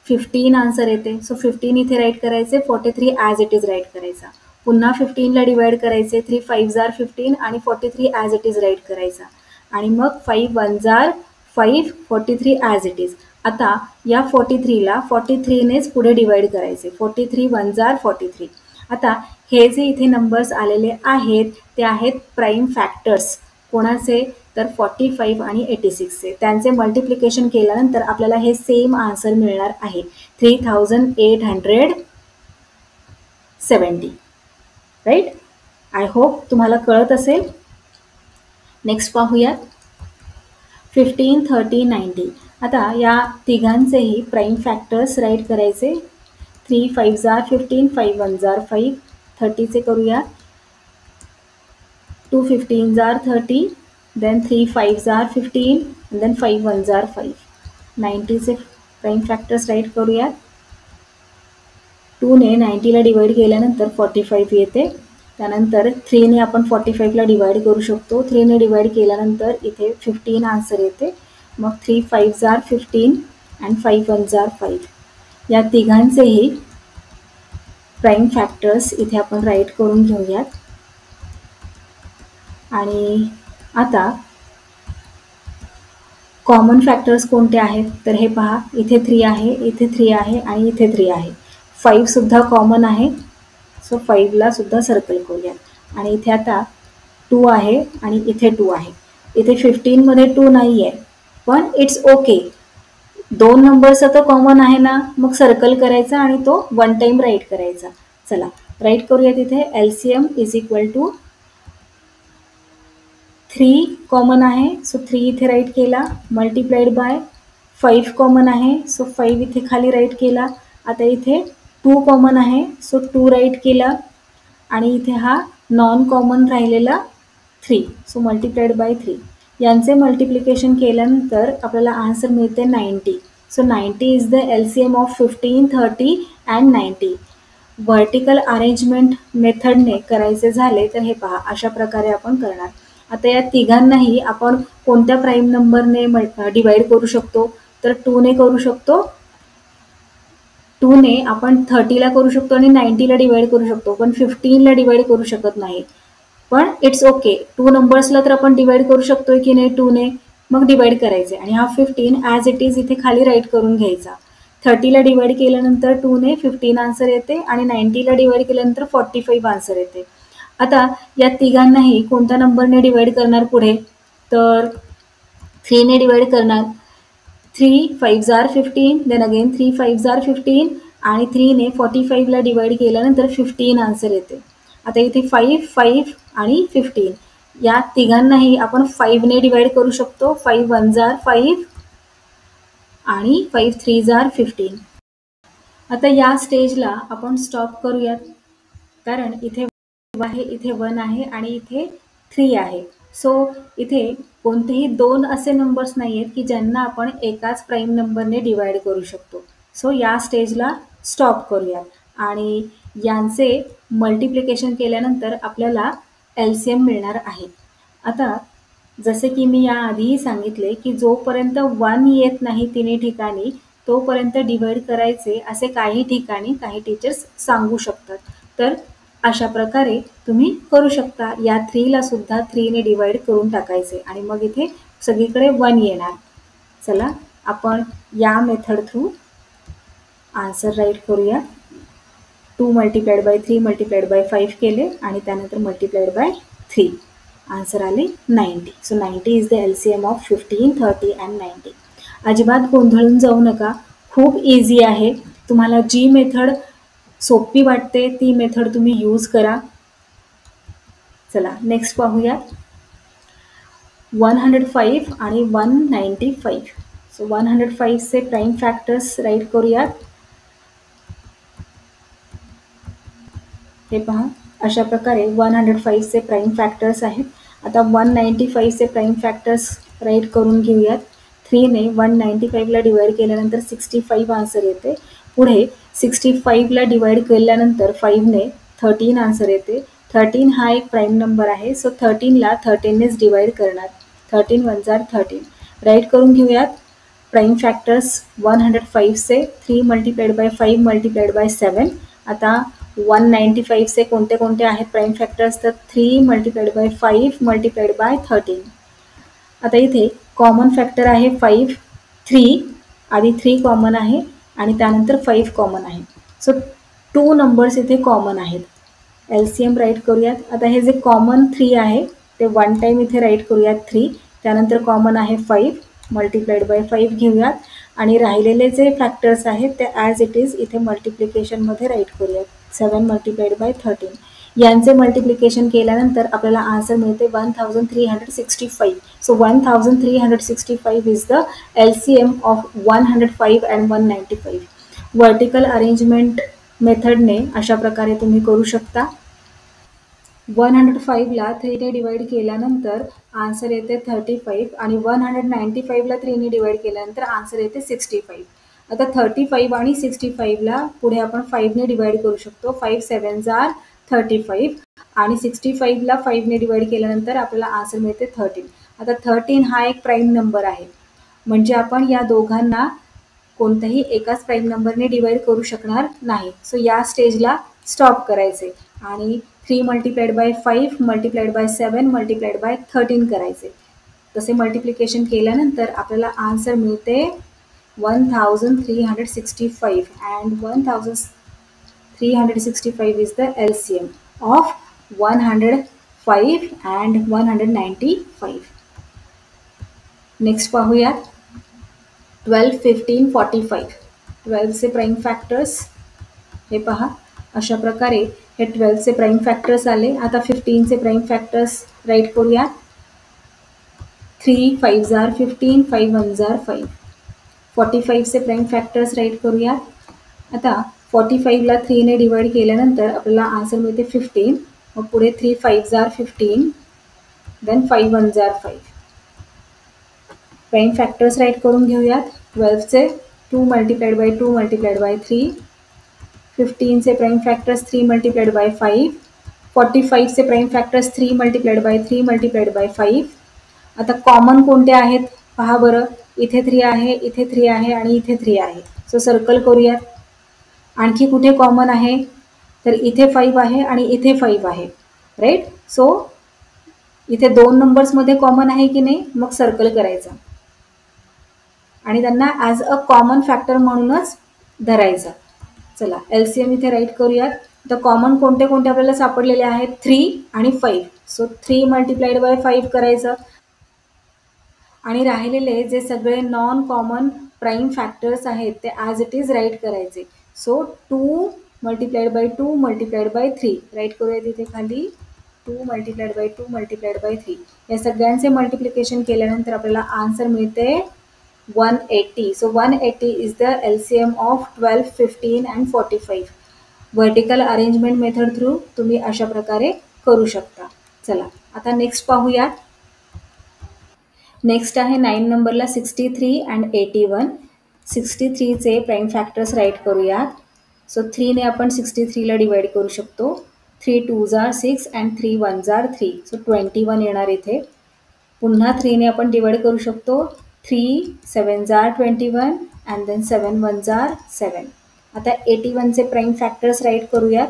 15 आन्सर येते. सो 15 इथे राईट करायचे, 43 ॲज इट इज राईट करायचा. पुन्हा 15ला डिवाइड करायचे, 3 5 जार 15 आणि 43 ॲज इट इज राईट करायचा. आणि मग 5 1 जार 5, 43 ॲज इट इज. आता या 43ला 43नेच पुढे डिवाइड करायचे. 43 1 जार 43. आता हे जे इथे नंबर्स आलेले आहेत ते आहेत प्राईम फॅक्टर्स. कोणाचे, तर 45 आणि 86चे. त्यांचे मल्टिप्लिकेशन केल्यानंतर आपल्याला हे सेम आन्सर मिळणार आहे, 3870. राईट. आय होप तुम्हाला कळत असेल. नेक्स्ट पाहूयात 15 30 90. आता या तिघांचेही प्राईम फॅक्टर्स राईट करायचे. 3 5 जार 15, 5 1 जार 5. 30चे करूया. 2 15 जार 30, देन 3 5 जार 15, देन 5 1 जार 5. 90चे प्राईम फॅक्टर्स राईट करूयात. 2ने 90ला डिवाइड केल्यानंतर 45 येते. त्यानंतर 3ने आपण 45ला डिवाइड करू शकतो. 3ने डिवाइड केल्यानंतर इथे 15 आन्सर येते. मग 3 5 जार 15 अँड 5 1 जार 5. या तिघांचेही प्राईम फॅक्टर्स इथे आपण राईट करून घेऊयात. आणि आता कॉमन फॅक्टर्स कोणते आहेत, तर हे पहा. इथे 3 आहे, इथे 3 आहे आणि इथे 3 आहे. 5सुद्धा कॉमन आहे, सो 5ला सुद्धा सर्कल करूयात. आणि इथे आता 2 आहे आणि इथे 2 आहे. इथे 15मध्ये 2 नाही आहे, पण इट्स ओके. 2 नंबर्स तर कॉमन आहे ना, मग सर्कल करायचा आणि तो 1 टाइम राईट करायचा. चला राईट करूया. तिथे LCM is equal to 3 common आहे, सो 3 इथे राईट केला. मल्टिप्लाइड बाय 5 कॉमन आहे, सो 5 इथे खाली राईट केला. आता इथे 2 कॉमन आहे, सो 2 राईट केला. आणि इथे हा नॉन कॉमन राहिलेला 3, सो मल्टिप्लाइड बाय 3. यांचे मल्टिप्लिकेशन केल्यानंतर आपल्याला आन्सर मिळते 90. So 90 is the LCM of 15 30 and 90. Vertical arrangement मेथडने करायचे झाले तर हे पहा, अशा प्रकारे आपण करणार. आता या तिघांनाही आपण कोणत्या प्राईम नंबरने डिवाइड करू शकतो, तर 2ने करू शकतो. 2ने आपण 30ला करू शकतो आणि 90ला डिवाइड करू शकतो, पण 15ला डिवाइड करू शकत नाही. पण इट्स ओके. 2 नंबर्सला तर आपण डिवाइड करू शकतोय की नाही 2ने, मग डिवाइड करायचे. आणि हा 15 ॲज इट इज इथे खाली राईट करून घ्यायचा. 30ला डिवाइड केल्यानंतर 2ने 15 आन्सर येते आणि 90ला डिवाइड केल्यानंतर 45 आन्सर येते. आता या तिघांनाही कोणत्या नंबरने डिवाइड करणार पुढे, तर 3ने डिवाइड करणार. 3 5s are 15, then again 3 5s are 15 आणि 3ने 45ला डिवाइड केल्यानंतर 15 आन्सर येते. आता इथे 5 5 आणि 15 या तिघांनाही आपण 5ने डिवाइड करू शकतो. 5 1s are 5 आणि 5 3s are 15. आता या स्टेजला आपण स्टॉप करूयात, कारण इथे आहे, इथे 1 आहे आणि इथे 3 आहे. सो इथे कोणतेही 2 असे नंबर्स नाही आहेत की ज्यांना आपण एकाच प्राईम नंबरने डिवाइड करू शकतो. सो या स्टेजला स्टॉप करूयात आणि यांचे मल्टिप्लिकेशन केल्यानंतर आपल्याला LCM मिळणार आहे. आता जसे की मी याआधीही सांगितले की जोपर्यंत 1 येत नाही तिन्ही ठिकाणी तोपर्यंत डिवाइड करायचे असे काही ठिकाणी काही टीचर्स सांगू शकतात. तर अशा प्रकारे तुम्ही करू शकता. या 3ला सुद्धा 3ने डिवाइड करून टाकायचे आणि मग इथे सगळीकडे 1 येणार. चला आपण या मेथड थ्रू आन्सर राईट करूया. 2 मल्टिप्लाइड बाय 3 मल्टिप्लाइड बाय 5 केले आणि त्यानंतर मल्टिप्लाइड बाय 3. आन्सर आले 90. So 90 is the LCM of 15, 30 and 90. अजिबात गोंधळून जाऊ नका, खूप इझी आहे. तुम्हाला जी मेथड सोपी वाटते ती मेथड तुम्ही यूज करा. चला नेक्स्ट पाहूया. 105 आणि 195. सो 105चे प्राईम फॅक्टर्स राईट करूयात. हे पहा, अशा प्रकारे 105चे प्राईम फॅक्टर्स आहेत. आता 195चे प्राईम फॅक्टर्स राईट करून घेऊयात. 3ने 195ला डिवाइड केल्यानंतर 65 आन्सर येते. पुढे 65ला डिवाइड केल्यानंतर 5ने 13 आन्सर येते. 13 हा एक प्राईम नंबर आहे. सो 13ला 13नेच डिवाइड करणार. 13 1s are 13. राईट करून घेऊयात. प्राईम फॅक्टर्स 105चे 3 मल्टिप्लाइड बाय 5 मल्टिप्लाइड बाय 7. आता 195चे कोणते कोणते आहेत प्राईम फॅक्टर्स, तर 3 मल्टिप्लाइड बाय 5 मल्टिप्लाइड बाय 13. आता इथे कॉमन फॅक्टर आहे 5, 3. आधी 3 कॉमन आहे आणि त्यानंतर 5 कॉमन आहे. सो 2 नंबर्स इथे कॉमन आहेत. LCM राईट करूयात. आता हे जे कॉमन 3 आहे ते 1 टाईम इथे राईट करूयात 3. त्यानंतर कॉमन आहे 5 मल्टिप्लाइड बाय 5 घेऊयात आणि राहिलेले जे फॅक्टर्स आहेत ते ॲज इट इज इथे मल्टिप्लिकेशनमध्ये राईट करूयात. 7 मल्टिप्लाइड बाय 13. यांचे मल्टिप्लिकेशन केल्यानंतर आपल्याला आन्सर मिळते 1365. So 1365 is the LCM of 105 and 195. Vertical arrangement मेथडने अशा प्रकारे तुम्ही करू शकता. 105ला 3ने डिवाइड केल्यानंतर आन्सर येते 35 आणि 195ला 3ने डिवाइड केल्यानंतर आन्सर येते 65. आता 35 आणि 65ला पुढे आपण 5ने डिवाइड करू शकतो. 5 7s are 35 आणि 65ला 5ने डिवाइड केल्यानंतर आपल्याला आन्सर मिळते 13. आता 13 हा एक प्राईम नंबर आहे, म्हणजे आपण या दोघांना कोणत्याही एकाच प्राईम नंबरने डिवाइड करू शकणार नाही. सो या स्टेजला स्टॉप करायचे आणि 3 multiplied by 5 multiplied by 7 multiplied by 13 करायचे. तसे मल्टिप्लिकेशन केल्यानंतर आपल्याला आन्सर मिळते 1365 and 1365 is the LCM of 105 and 195. Next पाहूयात 12 15 45. 12चे प्राईम फॅक्टर्स हे पहा, अशा प्रकारे हे 12चे प्राईम फॅक्टर्स आले. आता 15चे प्राईम फॅक्टर्स राईट करूयात. 3 5s are 15, 5 1s are 5. 45चे प्राईम फॅक्टर्स राईट करूयात. आता 45ला 3ने डिवाइड केल्यानंतर आपल्याला आन्सर मिळते 15. मग पुढे 3 5s are 15, then 5 1s are 5. Prime factors right करून घेऊयात. 12चे 2 मल्टिप्लाइड बाय 2 मल्टिप्लाइड बाय 3. 15चे प्राईम फॅक्टर्स 3 मल्टिप्लाइड बाय 5. 45चे prime factors 3 multiplied by 3 multiplied by 5. आता कॉमन कोणते आहेत पहा बरं. इथे 3 आहे, इथे 3 आहे आणि इथे 3 आहे. सो सर्कल करूयात. आणखी कुठे कॉमन आहे, तर इथे 5 आहे आणि इथे 5 आहे, राईट. सो इथे 2 नंबर्समध्ये कॉमन आहे की नाही, मग सर्कल करायचं आणि त्यांना ॲज अ कॉमन फॅक्टर म्हणूनच धरायचा. चला LCM इथे राईट करूयात. तर कॉमन कोणते कोणते आपल्याला सापडलेले आहेत 3 आणि 5. सो 3 मल्टिप्लाइड बाय 5 करायचं आणि राहिलेले जे सगळे नॉन कॉमन प्राईम फॅक्टर्स आहेत ते ॲज इट इज राईट करायचे. So 2 multiplied by 2 multiplied by 3 right करूया तिथे खाली 2 मल्टिप्लाइड बाय 2 मल्टिप्लाइड बाय 3. या सगळ्यांचे मल्टिप्लिकेशन केल्यानंतर आपल्याला आन्सर मिळते 180. So 180 is the LCM of 12, 15 and 45. Vertical arrangement method through तुम्ही अशा प्रकारे करू शकता. चला आता नेक्स्ट पाहूयात. नेक्स्ट आहे 9 नंबरला 63 अँड 81. 63चे प्राईम फॅक्टर्स राईट करूयात. सो 3ने आपण 63ला डिवाइड करू शकतो. 3 2s are 6 and 3 1s are 3. So 21 येणार इथे. पुन्हा 3ने आपण डिवाइड करू शकतो. 3 7s are 21 and then 7 1s are 7. आता 81चे प्राईम फॅक्टर्स राईट करूयात.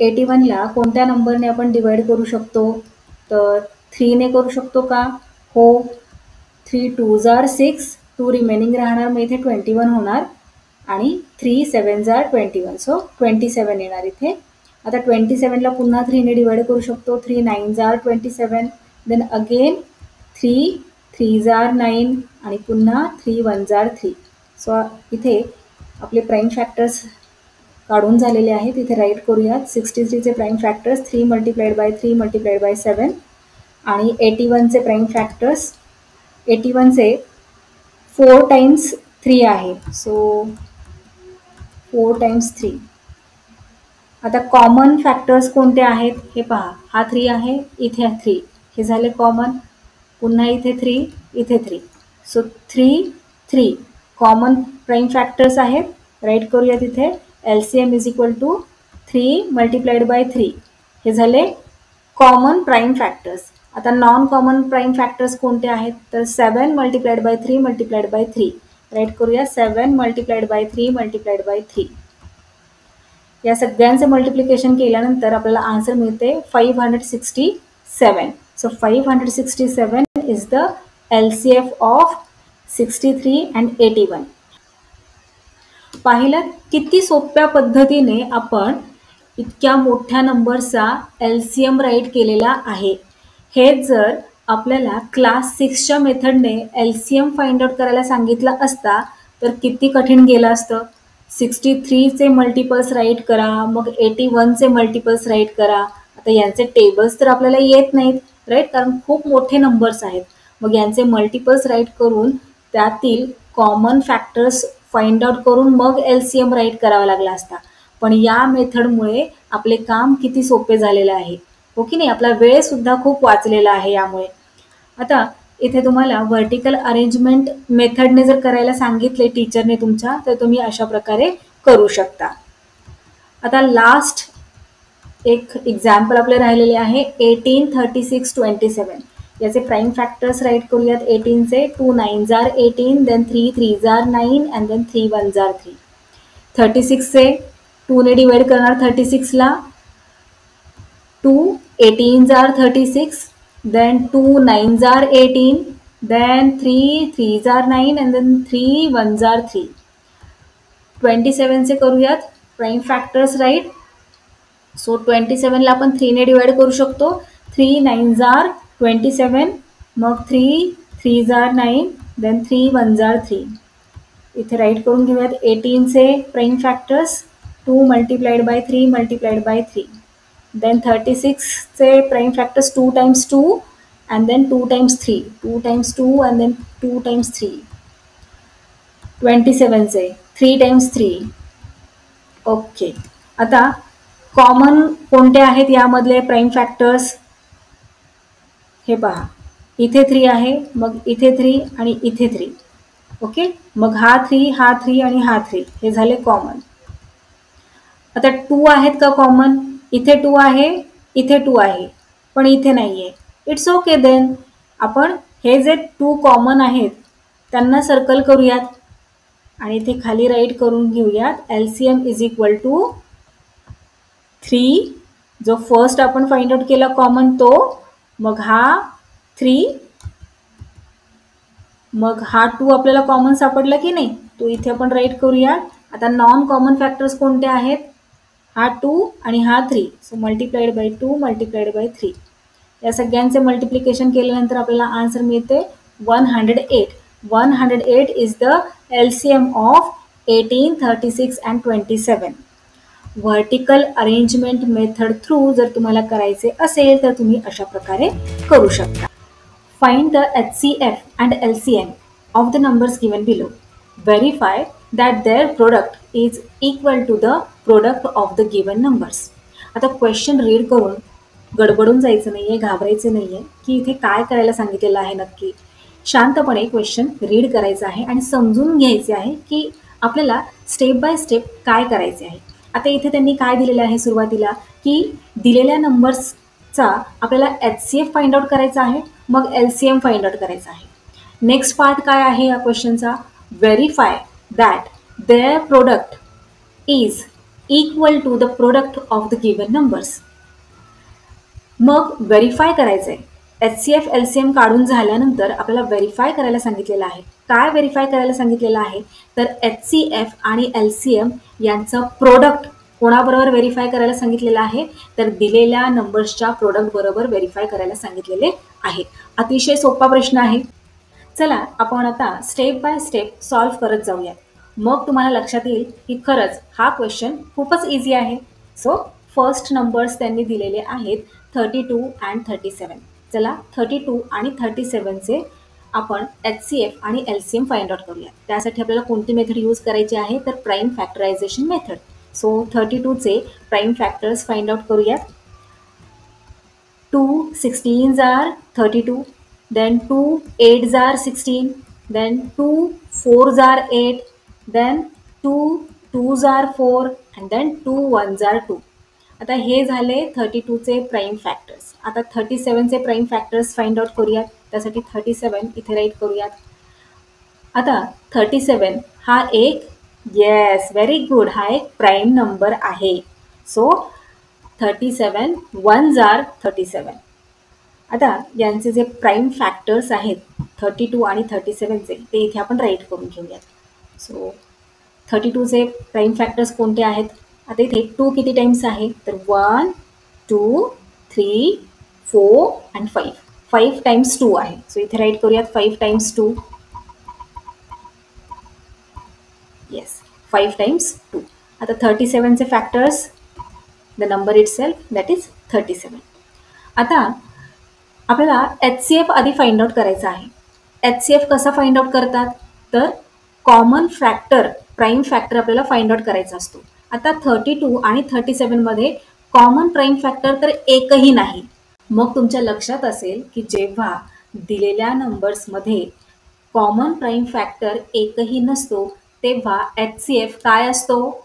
81ला कोणत्या नंबरने आपण डिवाइड करू शकतो? तर 3ने करू शकतो का? हो. 3 2s are 6. 2 रिमेनिंग राहणार, मग इथे 21 होणार आणि 3 7s are 21. सो 27 येणार इथे. आता 27ला पुन्हा 3ने डिवाइड करू शकतो. 3 9s are 27. Then again 3 3s are 9 आणि पुन्हा 3 1s are 3. सो इथे आपले प्राईम फॅक्टर्स काढून झालेले आहेत. इथे राईट करूयात. 63चे prime factors 3 multiplied by 3 multiplied by 7 आणि 81चे प्राईम फॅक्टर्स 81चे 4 टाइम्स 3 आहे. So 4 times 3. आता कॉमन फॅक्टर्स कोणते आहेत हे पहा. हा 3 आहे, इथे 3, हे झाले कॉमन. पुन्हा इथे 3, इथे 3. सो 3 3 कॉमन प्राईम फॅक्टर्स आहेत. राईट करूया तिथे. LCM is equal to 3 multiplied by 3. हे झाले कॉमन प्राईम फॅक्टर्स. आता नॉन कॉमन प्राईम फॅक्टर्स कोणते आहेत? तर 7 multiplied by 3 multiplied by 3. Right करूया. 7 मल्टिप्लाइड बाय 3 मल्टिप्लाइड बाय 3. या सगळ्यांचे मल्टिप्लिकेशन केल्यानंतर आपल्याला आन्सर मिळते 567. So 567 is the LCF of 63 and 81. पाहिलं किती सोप्या पद्धतीने आपण इतक्या मोठ्या नंबरचा LCM राईट केलेला आहे. हेच जर आपल्याला क्लास 6च्या मेथडने LCM फाइंड आउट करायला सांगितलं असता तर किती कठीण गेलं असतं. 63चे मल्टिपल्स राईट करा, मग 81चे मल्टिपल्स राईट करा. आता यांचे टेबल्स तर आपल्याला येत नाहीत राईट, कारण खूप मोठे नंबर्स आहेत. मग यांचे मल्टिपल्स राईट करून त्यातील कॉमन फॅक्टर्स फाइंड आउट करून मग LCM राईट करावा लागला असता. पण या मेथडमुळे आपले काम किती सोपे झालेलं आहे, हो की नाही. आपला वेळसुद्धा खूप वाचलेला आहे यामुळे. आता इथे तुम्हाला व्हर्टिकल अरेंजमेंट मेथडने जर करायला सांगितले टीचरने तुमच्या, तर तुम्ही अशा प्रकारे करू शकता. आता लास्ट एक एक्झाम्पल आपले राहिलेले आहे 18 36 27. याचे प्राईम फॅक्टर्स राईट करूयात. 18चे 2 9s are 18, then 3 3s are 9 and then 3 1s are 3. 36चे 2ने डिवाइड करणार. 36ला 2 18s are 36, then 2 9s are 18, then 3 3s are 9 and then 3 1s are 3. 27चे करूयात प्राईम फॅक्टर्स राईट. सो 27ला आपण 3ने डिवाइड करू शकतो. 3 9s are 27, मग 3 3s are 9, then 3 1s are 3. इथे राईट करून घेऊयात. 18चे prime factors 2 multiplied by 3 multiplied by 3. Then 36चे prime factors 2 times 2 and then 2 times 3, 2 times 2 and then 2 times 3. 27चे 3 times 3. Okay. आता कॉमन कोणते आहेत यामधले प्राईम फॅक्टर्स हे पहा. इथे 3 आहे, मग इथे 3 आणि इथे 3. ओके. मग हा 3 हा 3 आणि हा 3 हे झाले कॉमन. आता 2 आहेत का कॉमन? इथे 2 आहे, इथे 2 आहे, पण इथे नाही आहे. It's okay. देन आपण हे जे 2 कॉमन आहेत त्यांना सर्कल करूयात आणि इथे खाली राईट करून घेऊयात. LCM इज इक्वल टू 3, जो फर्स्ट आपण फाइंड आउट केला कॉमन तो, मग हा 3, मग हा 2 आपल्याला कॉमन सापडला की नाही. तो इथे आपण राईट करूया. आता नॉन कॉमन फॅक्टर्स कोणते आहेत? हा 2 आणि हा 3. So multiplied by 2 multiplied by 3. या सगळ्यांचे मल्टिप्लिकेशन केल्यानंतर आपल्याला आन्सर मिळते 108. 108 is the LCM of 18, 36 and 27. Vertical arrangement method through जर तुम्हाला करायचे असेल तर तुम्ही अशा प्रकारे करू शकता. Find the HCF and LCM of the numbers given below. Verify that their product is equal to the product of the given numbers. आता क्वेश्चन रीड करून गडबडून जायचं नाहीये, घाबरायचं नाहीये की इथे काय करायला सांगितलेलं आहे नक्की. शांतपणे क्वेश्चन रीड करायचं आहे आणि समजून घ्यायचे आहे की आपल्याला स्टेप बाय स्टेप काय करायचे आहे. आता इथे त्यांनी काय दिलेलं आहे सुरुवातीला की दिलेल्या नंबर्सचा आपल्याला HCF फाइंड आउट करायचा आहे, मग LCM फाइंड आउट करायचा आहे. नेक्स्ट पार्ट काय आहे या क्वेश्चनचा? Verify that their product is equal to the product of the given numbers. मग व्हेरीफाय करायचं आहे. HCF LCM काढून झाल्यानंतर आपल्याला व्हेरीफाय करायला सांगितलेलं आहे. काय व्हेरीफाय करायला सांगितलेलं आहे? तर HCF आणि LCM यांचं प्रोडक्ट कोणाबरोबर व्हेरीफाय करायला सांगितलेलं आहे? तर दिलेल्या नंबर्सच्या प्रोडक्ट बरोबर व्हेरीफाय करायला सांगितलेले आहे. अतिशय सोपा प्रश्न आहे. चला आपण आता स्टेप बाय स्टेप सॉल्व्ह करत जाऊया. मग तुम्हाला लक्षात येईल की खरंच हा क्वेश्चन खूपच इझी आहे. सो फर्स्ट नंबर्स त्यांनी दिलेले आहेत 32 अँड 37. चला 32 आणि 37चे आपण HCF आणि LCM फाइंड आउट करूया. त्यासाठी आपल्याला कोणती मेथड यूज करायची आहे? तर प्राईम फॅक्टरायझेशन मेथड. सो 32चे प्राईम फॅक्टर्स फाइंड आउट करूयात. 2 16s are 32, then 2 8s are 16, then 2 4s are 8, then 2 2s are 4 and then 2 1s are 2. आता हे झाले 32चे प्राईम फॅक्टर्स. आता 37चे प्राईम फॅक्टर्स फाइंड आउट करूयात. त्यासाठी 37 इथे राईट करूयात. आता 37 हा एक येस व्हेरी गुड हा एक प्राईम नंबर आहे. So 37 1s are 37. आता यांचे जे प्राईम फॅक्टर्स आहेत 32 आणि 37चे ते इथे आपण राईट करून घेऊयात. सो 32चे प्राईम फॅक्टर्स कोणते आहेत? आता इथे 2 किती टाइम्स आहे? तर 1 2 3 4 अँड 5. 5 टाइम्स 2 आहे. सो इथे राईट करूयात 5 टाइम्स 2. Yes 5 times 2. आता 37चे factors the number itself that is 37. आता आपल्याला HCF आधी फाइंड आउट करायचा आहे. HCF कसा फाइंड आउट करतात? तर कॉमन फॅक्टर प्राईम फॅक्टर आपल्याला फाइंड आउट करायचा असतो. आता 32 आणि 37 मध्ये कॉमन प्राईम फॅक्टर तर एकही नाही. मग तुमच्या लक्षात असेल की जेव्हा दिलेल्या नंबर्समध्ये कॉमन प्राईम फॅक्टर एकही नसतो तेव्हा HCF काय असतो?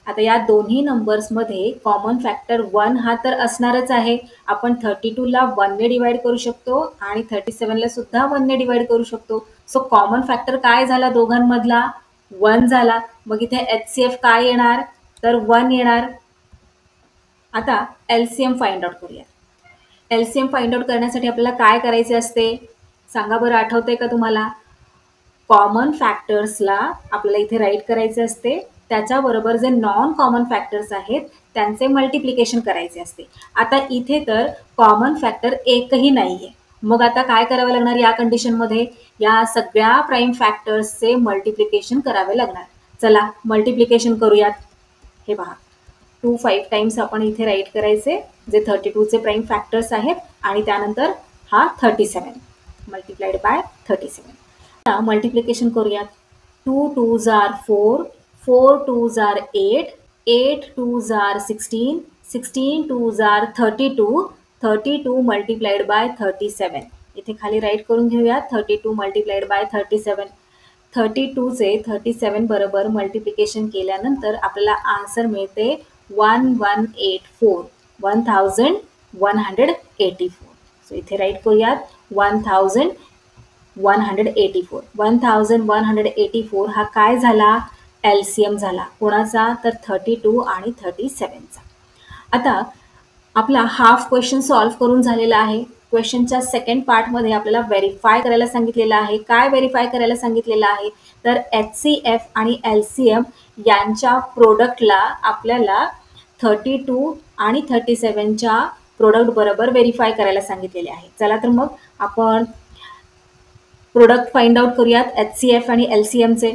आता या दोन्ही नंबर्समध्ये कॉमन फॅक्टर 1 हा तर असणारच आहे. आपण 32ला 1ने डिवाइड करू शकतो आणि 37ला सुद्धा 1ने डिवाइड करू शकतो. सो कॉमन फॅक्टर काय झाला दोघांमधला? 1 झाला. मग इथे HCF काय येणार? तर 1 येणार. आता LCM फाइंड आउट करूया. LCM फाइंड आउट करण्यासाठी आपल्याला काय करायचे असते? सांगा बरं, आठवतंय का तुम्हाला? कॉमन फॅक्टर्सला आपल्याला इथे राईट करायचे असते. त्याच्याबरोबर जे नॉन कॉमन फॅक्टर्स आहेत त्यांचे मल्टिप्लिकेशन करायचे असते. आता इथे तर कॉमन फॅक्टर एकही नाहीये. मग आता काय करावं लागणार या कंडिशनमध्ये? या सगळ्या प्राईम फॅक्टर्सचे मल्टिप्लिकेशन करावे लागणार. चला मल्टिप्लिकेशन करूयात. हे पहा 2 5 टाइम्स आपण इथे राईट करायचे जे 32चे प्राईम फॅक्टर्स आहेत आणि त्यानंतर हा 37 मल्टिप्लाइड बाय 37. आता मल्टिप्लिकेशन करूयात. 2 2s are 4, 4 2s are 8, 8 2s are 16, 16 2s are 32, 32 multiplied by 37. इथे खाली राईट करून घेऊया 32 मल्टिप्लाइड बाय 37. 32चे 37 बरोबर मल्टिप्लिकेशन केल्यानंतर आपल्याला आन्सर मिळते 1184 1184. सो इथे राईट करूयात 1184. 1184 हा काय झाला? LCM झाला. कोणाचा? तर 32 आणि 37चा. आता आपला हाफ क्वेश्चन सॉल्व्ह करून झालेला आहे. क्वेश्चनच्या सेकंड पार्टमध्ये आपल्याला व्हेरीफाय करायला सांगितलेलं आहे. काय व्हेरीफाय करायला सांगितलेलं आहे तर HCF आणि LCM यांच्या प्रोडक्टला आपल्याला 32 आणि 37च्या प्रोडक्ट बरोबर व्हेरीफाय करायला सांगितलेले आहे. चला तर मग आपण प्रोडक्ट फाइंड आउट करूयात HCF आणि LCM चे.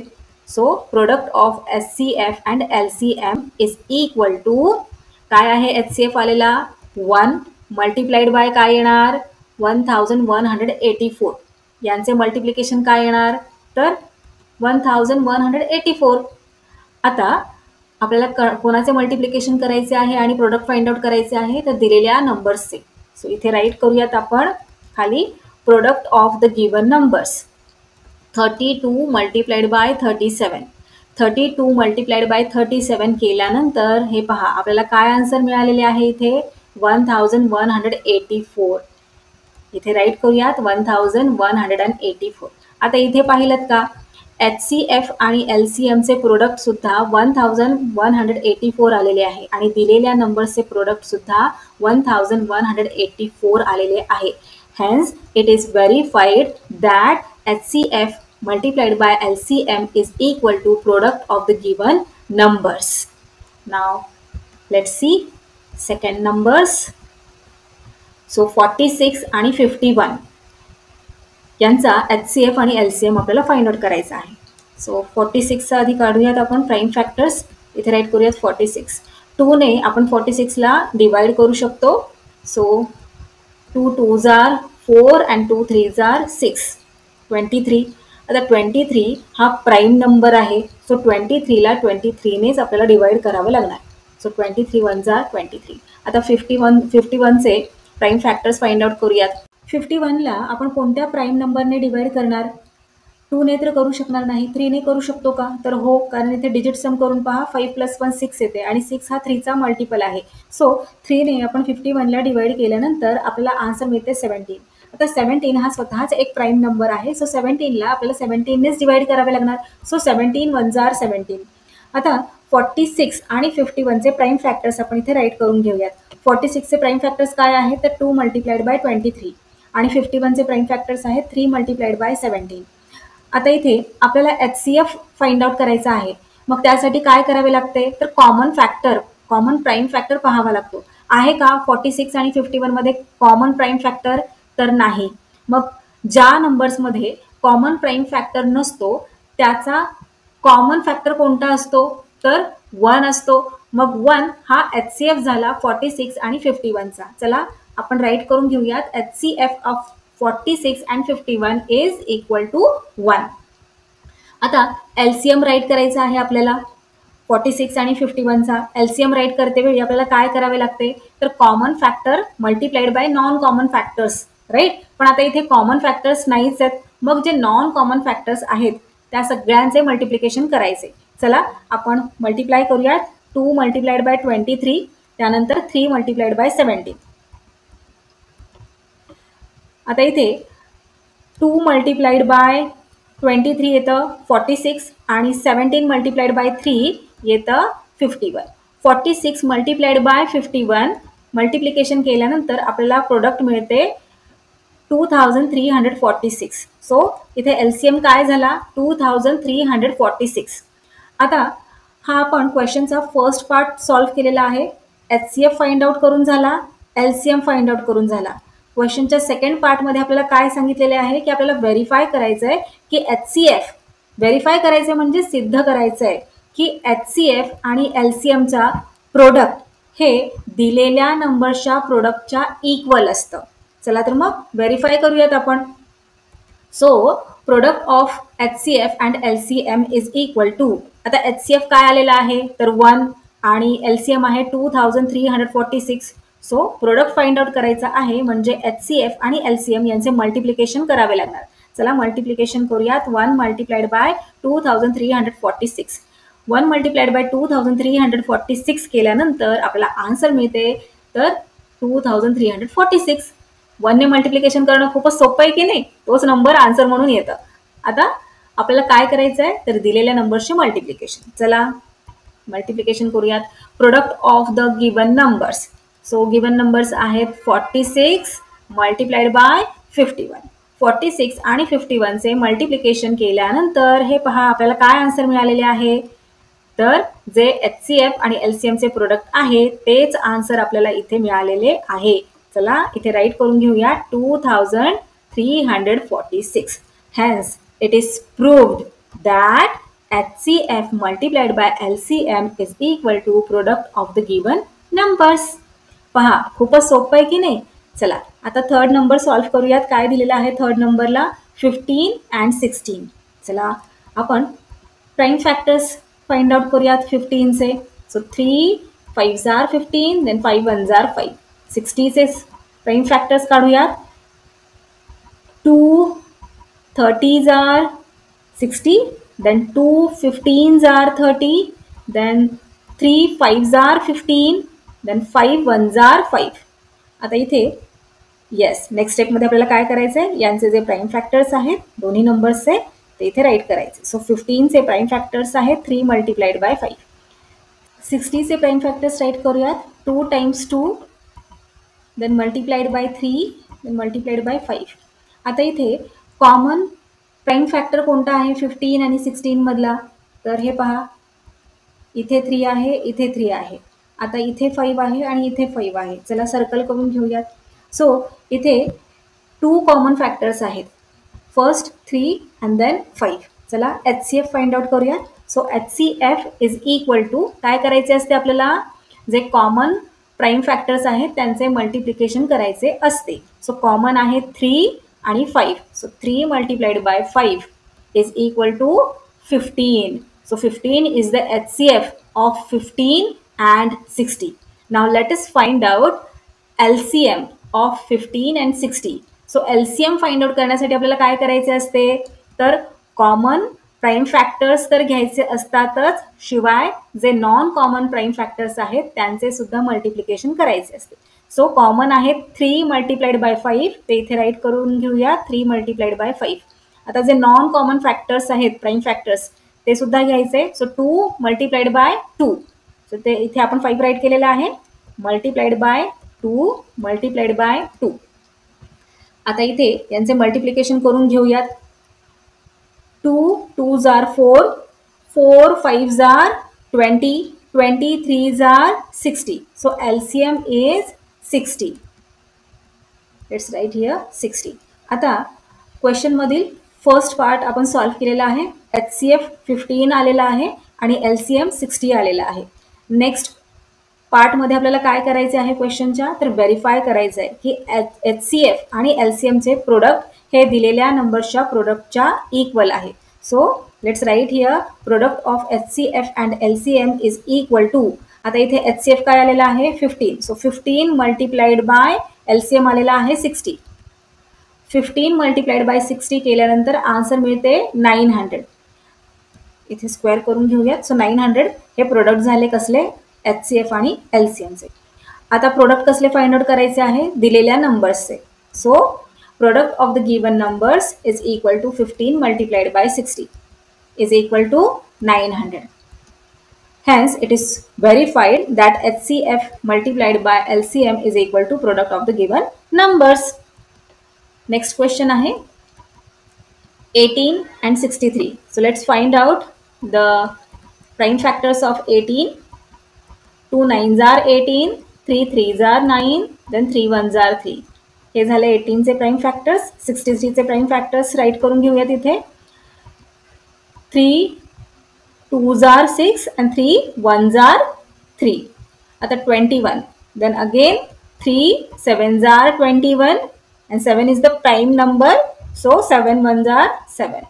So product of HCF and LCM is equal to काय आहे HCF आलेला 1 मल्टिप्लाइड बाय काय येणार 1184. यांचे मल्टिप्लिकेशन काय येणार तर 1184. आता आपल्याला कोणाचे मल्टिप्लिकेशन करायचे आहे आणि प्रोडक्ट फाइंड आउट करायचे आहे तर दिलेल्या नंबर्सचे. सो इथे राईट करूयात आपण खाली product of the given numbers 32 multiplied by 37. 32 multiplied by 37 केल्यानंतर हे पहा आपल्याला काय आन्सर मिळालेले आहे इथे 1184. इथे राईट करूयात 1184. आता इथे पाहिलं का HCF आणि LCM चे प्रोडक्ट सुद्धा 1184 आलेले आहे आणि दिलेल्या नंबरचे प्रोडक्ट सुद्धा 1184 आलेले आहे. Hence, it is verified that HCF multiplied by LCM is equal to product of the given numbers. Now, let's see second numbers. So, 46 आणि 51 यांचा HCF आणि LCM आपल्याला फाइंड आउट करायचा आहे. सो 46चा आधी काढूयात आपण प्राइम फॅक्टर्स. इथे राईट करूयात 46. 2 ने आपण 46ला डिवाइड करू शकतो. So 2 2s are 4 and 2 3s are 6. 23. आता 23 हा प्राइम नंबर आहे. सो 23ला 23नेच आपल्याला डिवाइड करावं लागणार. So 23 1s are 23. आता 51चे प्राइम फॅक्टर्स फाइंड आउट करूयात. 51ला आपण कोणत्या प्राइम नंबरने डिवाइड करणार 2 ने तर करू शकणार नाही. 3 ने करू शकतो का तर हो, कारण इथे डिजिट सम करून पहा 5 + 1 6 येते आणि 6 हा 3चा मल्टिपल आहे. सो 3 ने आपण 51ला डिवाइड केल्यानंतर आपल्याला आन्सर मिळते 17. आता 17 हा स्वतःच एक प्राइम नंबर आहे. सो 17ला आपल्याला 17नेच डिवाइड करावे लागणार. So 17 1s are 17. आता 46 आणि 51चे प्राइम फॅक्टर्स आपण इथे राईट करून घेऊयात. 46चे प्राइम फॅक्टर्स काय आहे तर 2 मल्टिप्लाइड बाय 23 आणि 51चे प्राइम फॅक्टर्स आहेत 3 मल्टिप्लाइड बाय 17. आता इथे आपल्याला HCF फाइंड आउट करायचा आहे. मग त्यासाठी काय करावे लागते तर कॉमन प्राइम फॅक्टर पाहावा लागतो. आहे का 46 आणि 51 मध्ये कॉमन प्राइम फॅक्टर तर नाही. मग ज्या नंबर्समध्ये कॉमन प्राइम फॅक्टर नसतो त्याचा कॉमन फॅक्टर कोणता असतो तर 1 असतो. मग 1 हा HCF झाला 46 आणि 51चा. चला आपण राईट करून घेऊयात HCF of 46 and 51 is equal to 1. आता LCM राईट करायचा आहे आपल्याला 46 आणि 51चा. LCM राईट करते वेळी आपल्याला काय करावे लागते तर common factor multiplied by non common factors right. पण आता इथे कॉमन फॅक्टर्स नाहीच आहेत. मग जे नॉन कॉमन फॅक्टर्स आहेत त्या सगळ्यांचे मल्टिप्लिकेशन करायचे. चला आपण मल्टिप्लाय करूयात 2 मल्टिप्लाइड बाय 23 त्यानंतर 3 मल्टिप्लाइड बाय 17. आता इथे 2 मल्टिप्लाइड बाय 23 येतं 46 आणि 17 मल्टिप्लाइड बाय 3 येतं 51. 46 मल्टिप्लाइड बाय 51 मल्टिप्लिकेशन केल्यानंतर आपल्याला प्रोडक्ट मिळते 2346. सो इथे LCM काय झाला 2346. आता हा आपण क्वेश्चनचा फर्स्ट पार्ट सॉल्व्ह केलेला आहे. HCF फाइंड आउट करून झाला, LCM फाइंड आउट करून झाला. क्वेश्चनच्या सेकंड पार्टमध्ये आपल्याला काय सांगितलेले आहे की आपल्याला व्हेरीफाय करायचं आहे की HCF व्हेरीफाय करायचं म्हणजे सिद्ध करायचं आहे की HCF आणि LCMचा प्रोडक्ट हे दिलेल्या नंबरच्या प्रोडक्टच्या इक्वल असतं. चला तर मग व्हेरीफाय करूयात आपण. So product of HCF and LCM is equal to आता HCF काय आलेला आहे तर 1 आणि LCM आहे 2346. सो प्रोडक्ट फाइंड आउट करायचा आहे म्हणजे HCF आणि LCM यांचे मल्टिप्लिकेशन करावे लागणार. चला मल्टिप्लिकेशन करूयात 1 मल्टिप्लाइड बाय 2346. 1 मल्टिप्लाइड बाय 2346 केल्यानंतर आपल्याला आन्सर मिळते तर 2346. 1 ने मल्टिप्लिकेशन करणं खूपच सोपं आहे की नाही. तोच नंबर आन्सर म्हणून येतं. आता आपल्याला काय करायचं आहे तर दिलेल्या नंबरचे मल्टिप्लिकेशन. चला मल्टिप्लिकेशन करूयात product of the given numbers. So given numbers आहेत 46 मल्टिप्लाइड बाय 51. 46 आणि 51चे मल्टिप्लिकेशन केल्यानंतर हे पहा आपल्याला काय आन्सर मिळालेले आहे. तर जे HCF आणि LCMचे प्रोडक्ट आहे तेच आन्सर आपल्याला इथे मिळालेले आहे. चला इथे राईट करून घेऊया 2346. Hence it is proved that HCF multiplied by LCM is equal to product of the given numbers. पहा खूपच सोपं आहे की नाही. चला आता थर्ड नंबर सॉल्व्ह करूयात. काय दिलेलं आहे थर्ड नंबरला 15 and 16. चला आपण प्राइम फॅक्टर्स फाइंड आउट करूयात 15चे. So 3 5s are 15, then 5 1s are 5. 60चे प्राइम फॅक्टर्स काढूयात. 2 30s are 60, then 2 15s are 30, then 3 5s are 15, then 5 1s are 5. आता इथे येस नेक्स्ट स्टेपमध्ये आपल्याला काय करायचं आहे, यांचे जे प्राइम फॅक्टर्स आहेत दोन्ही नंबर्सचे ते इथे राईट करायचे. सो 15चे प्राइम फॅक्टर्स आहेत 3 मल्टिप्लाइड बाय 5. 60चे प्राइम फॅक्टर्स राईट करूयात. 2 times 2, then multiplied by 3, then multiplied by 5. आता इथे कॉमन प्राइम फॅक्टर कोणता आहे 15 आणि 16 मधला, तर हे पहा इथे 3 आहे, इथे 3 आहे. आता इथे 5 आहे आणि इथे 5 आहे. चला सर्कल करून घेऊयात. सो इथे 2 कॉमन फॅक्टर्स आहेत, फर्स्ट 3 अँड देन 5. चला HCF फाइंड आउट करूयात. So HCF is equal to काय करायचे असते आपल्याला, जे कॉमन प्राइम फॅक्टर्स आहेत त्यांचे मल्टिप्लिकेशन करायचे असते. सो कॉमन आहे 3 आणि 5. So 3 multiplied by 5 is equal to 15. So 15 is the HCF of 15 and 60. Now let us find out LCM of 15 and 60. So LCM find out करण्यासाठी आपल्याला काय करायचे असते, तर कॉमन प्राइम फॅक्टर्स तर घ्यायचे असतातच, शिवाय जे नॉन कॉमन प्राइम फॅक्टर्स आहेत त्यांचे सुद्धा मल्टिप्लिकेशन करायचे असते. सो कॉमन आहे 3 मल्टिप्लाइड बाय 5, ते इथे राईट करून घेऊया 3 मल्टिप्लाइड बाय 5. आता जे नॉन कॉमन फॅक्टर्स आहेत प्राइम फॅक्टर्स ते सुद्धा घ्यायचे. So 2 multiplied by 2. सो ते इथे आपण 5 राईट केलेलं आहे, मल्टिप्लाइड बाय 2 मल्टिप्लाइड बाय 2. आता इथे यांचे मल्टिप्लिकेशन करून घेऊयात. 2 2s are 4, 4 5s are 20, 20 3s are 60. So LCM is 60. Let's write here 60. आता क्वेश्चन मधील फर्स्ट पार्ट आपण सॉल्व्ह केलेला आहे. HCF 15 आलेला आहे आणि LCM 60 आलेला आहे. नेक्स्ट पार्टमध्ये आपल्याला काय करायचे आहे क्वेश्चनच्या, तर व्हेरीफाय करायचं आहे की HCF आणि LCMचे प्रोडक्ट हे दिलेल्या नंबर्सच्या प्रोडक्टच्या इक्वल आहे. So let's write here product of HCF and LCM is equal to. आता इथे HCF काय आलेला आहे 15. सो 15 मल्टिप्लाइड बाय LCM आलेला आहे 60. 15 मल्टिप्लाइड बाय 60 केल्यानंतर आन्सर मिळते 900. इथे स्क्वेअर करून घेऊयात. सो 900 हे प्रोडक्ट झाले कसले, HCF आणि LCMचे. आता प्रोडक्ट कसले फाइंड आउट करायचे आहे, दिलेल्या नंबर्सचे. So product of the given numbers is equal to 15 multiplied by 60 is equal to 900. Hence it is verified that HCF multiplied by LCM is equal to product of the given numbers. Next question आहे 18 and 63. So let's find out the prime factors of 18. 2 9s are 18, 3 3s are 9, then 3 1s are 3. हे झाले 18 चे प्राइम फॅक्टर्स. 63 चे प्राइम फॅक्टर्स राईट करून घेऊयात. इथे 3 2s are 6 and 3 1s are 3. आता 21, then again 3 7s are 21 and 7 is the prime number, so 7 1s are 7.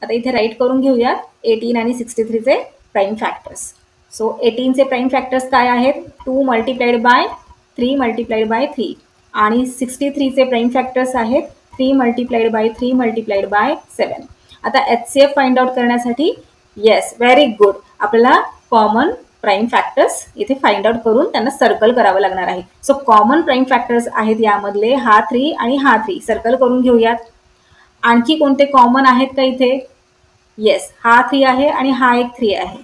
आता इथे राईट करून घेऊयात 18 आणि 63 चे प्राइम फॅक्टर्स. सो 18 चे प्राइम फॅक्टर्स काय आहेत, 2 मल्टिप्लाइड बाय 3 मल्टिप्लाइड बाय 3 आणि 63 चे प्राइम फॅक्टर्स आहेत 3 मल्टिप्लाइड बाय 3 मल्टिप्लाइड बाय 7. आता HCF फाइंड आउट करण्यासाठी येस व्हेरी गुड, आपल्याला कॉमन प्राइम फॅक्टर्स इथे फाइंड आउट करून त्यांना सर्कल करावं लागणार आहे. सो कॉमन प्राइम फॅक्टर्स आहेत यामधले हा 3 आणि हा 3 सर्कल करून घेऊयात. आणखी कोणते कॉमन आहेत का इथे, येस हा 3 आहे आणि हा एक 3 आहे.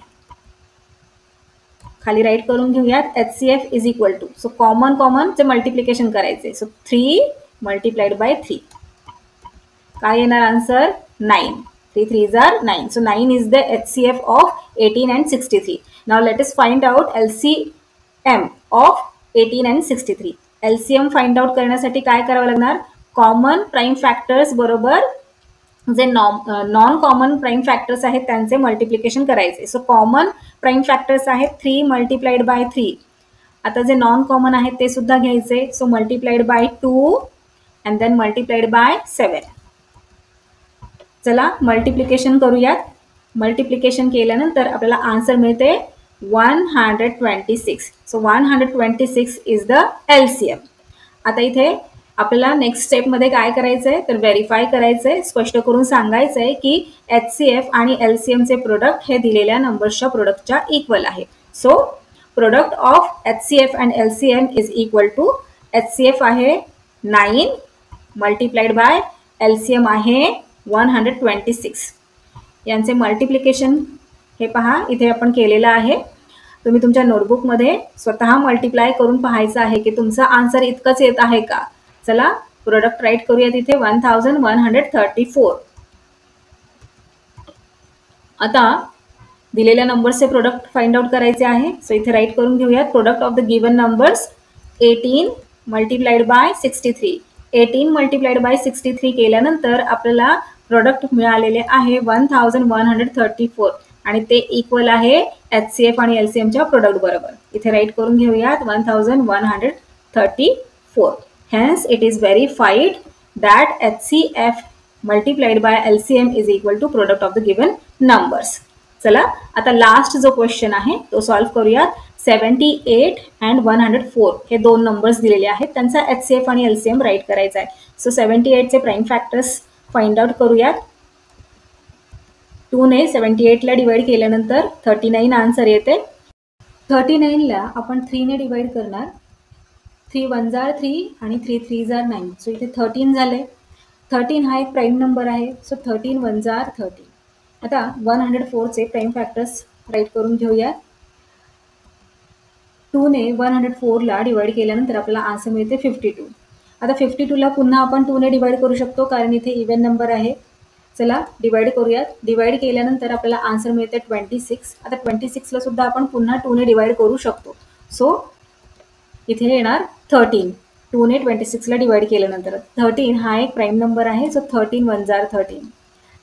खाली राईट करून घेऊयात. HCF is equal to, so कॉमनचे मल्टिप्लिकेशन करायचे. सो 3 मल्टिप्लाइड बाय 3 काय येणार answer? 9. 3 3s are 9. So 9 is the HCF of 18 and 63. Now let us find out LCM of 18 and 63. LCM find out करण्यासाठी काय करावं लागणार? कॉमन प्राइम फॅक्टर्स बरोबर जे नॉन कॉमन प्राइम फॅक्टर्स आहेत त्यांचे मल्टिप्लिकेशन करायचे. सो कॉमन प्राइम फॅक्टर्स आहेत 3 मल्टिप्लाइड बाय 3. आता जे नॉन कॉमन आहेत ते सुद्धा घ्यायचे. So multiplied by 2 and then multiplied by 7. चला मल्टिप्लिकेशन करूयात. मल्टिप्लिकेशन केल्यानंतर आपल्याला आन्सर मिळते 126. So 126 is the LCM. आता इथे आपल्याला नेक्स्ट स्टेपमध्ये काय करायचं आहे तर व्हेरीफाय करायचं आहे, स्पष्ट करून सांगायचं आहे की HCF आणि LCMचे प्रोडक्ट हे दिलेल्या नंबर्सच्या प्रोडक्टच्या इक्वल आहे. So product of HCF and LCM is equal to HCF आहे 9 मल्टिप्लाइड बाय LCM आहे 126. यांचे मल्टिप्लिकेशन हे पहा इथे आपण केलेलं आहे. तुम्ही तुमच्या नोटबुकमध्ये स्वतः मल्टिप्लाय करून पाहायचं आहे की तुमचं आन्सर इतकंच येत आहे का. चला प्रोडक्ट राईट करूया तिथे 1134. आता दिलेल्या नंबर्सचे प्रोडक्ट फाइंड आउट करायचे आहे. सो इथे राईट करून घेऊयात. Product of the given numbers 18 multiplied by 63. 18 multiplied by 63 केल्यानंतर आपल्याला प्रोडक्ट मिळालेले आहे 1134 आणि ते इक्वल आहे HCF आणि LCMच्या प्रोडक्ट बरोबर. इथे राईट करून घेऊयात 1134. Hence it is verified that HCF multiplied by LCM is equal to product of the given numbers. चला आता लास्ट जो क्वेश्चन आहे तो सॉल्व्ह करूयात. 78 and 104 हे दोन नंबर्स दिलेले आहेत, त्यांचा HCF आणि LCM राईट करायचा आहे. सो 78चे प्राइम फॅक्टर्स फाइंड आउट करूयात. 2 ने 78ला डिवाइड केल्यानंतर 39 आन्सर येते. 39ला आपण 3 ने डिवाइड करणार. 3 1s are 3 आणि 3 3s are 9. सो इथे 13 झाले. 13 हा एक प्राइम नंबर आहे. So 13 1s are 13. आता 104चे प्राइम फॅक्टर्स राईट करून घेऊया. 2 ने 104ला डिवाइड केल्यानंतर आपल्याला आन्सर मिळते 52. आता 52ला पुन्हा आपण 2 ने डिवाइड करू शकतो कारण इथे इवन नंबर आहे. चला डिवाइड करूयात. डिवाइड केल्यानंतर आपल्याला आन्सर मिळते 26. आता 26ला सुद्धा आपण पुन्हा 2 ने डिवाइड करू शकतो. सो इथे येणार 13. 2 ने 26ला डिवाइड केल्यानंतर 13 हा एक प्राइम नंबर आहे. So 13 1s are 13.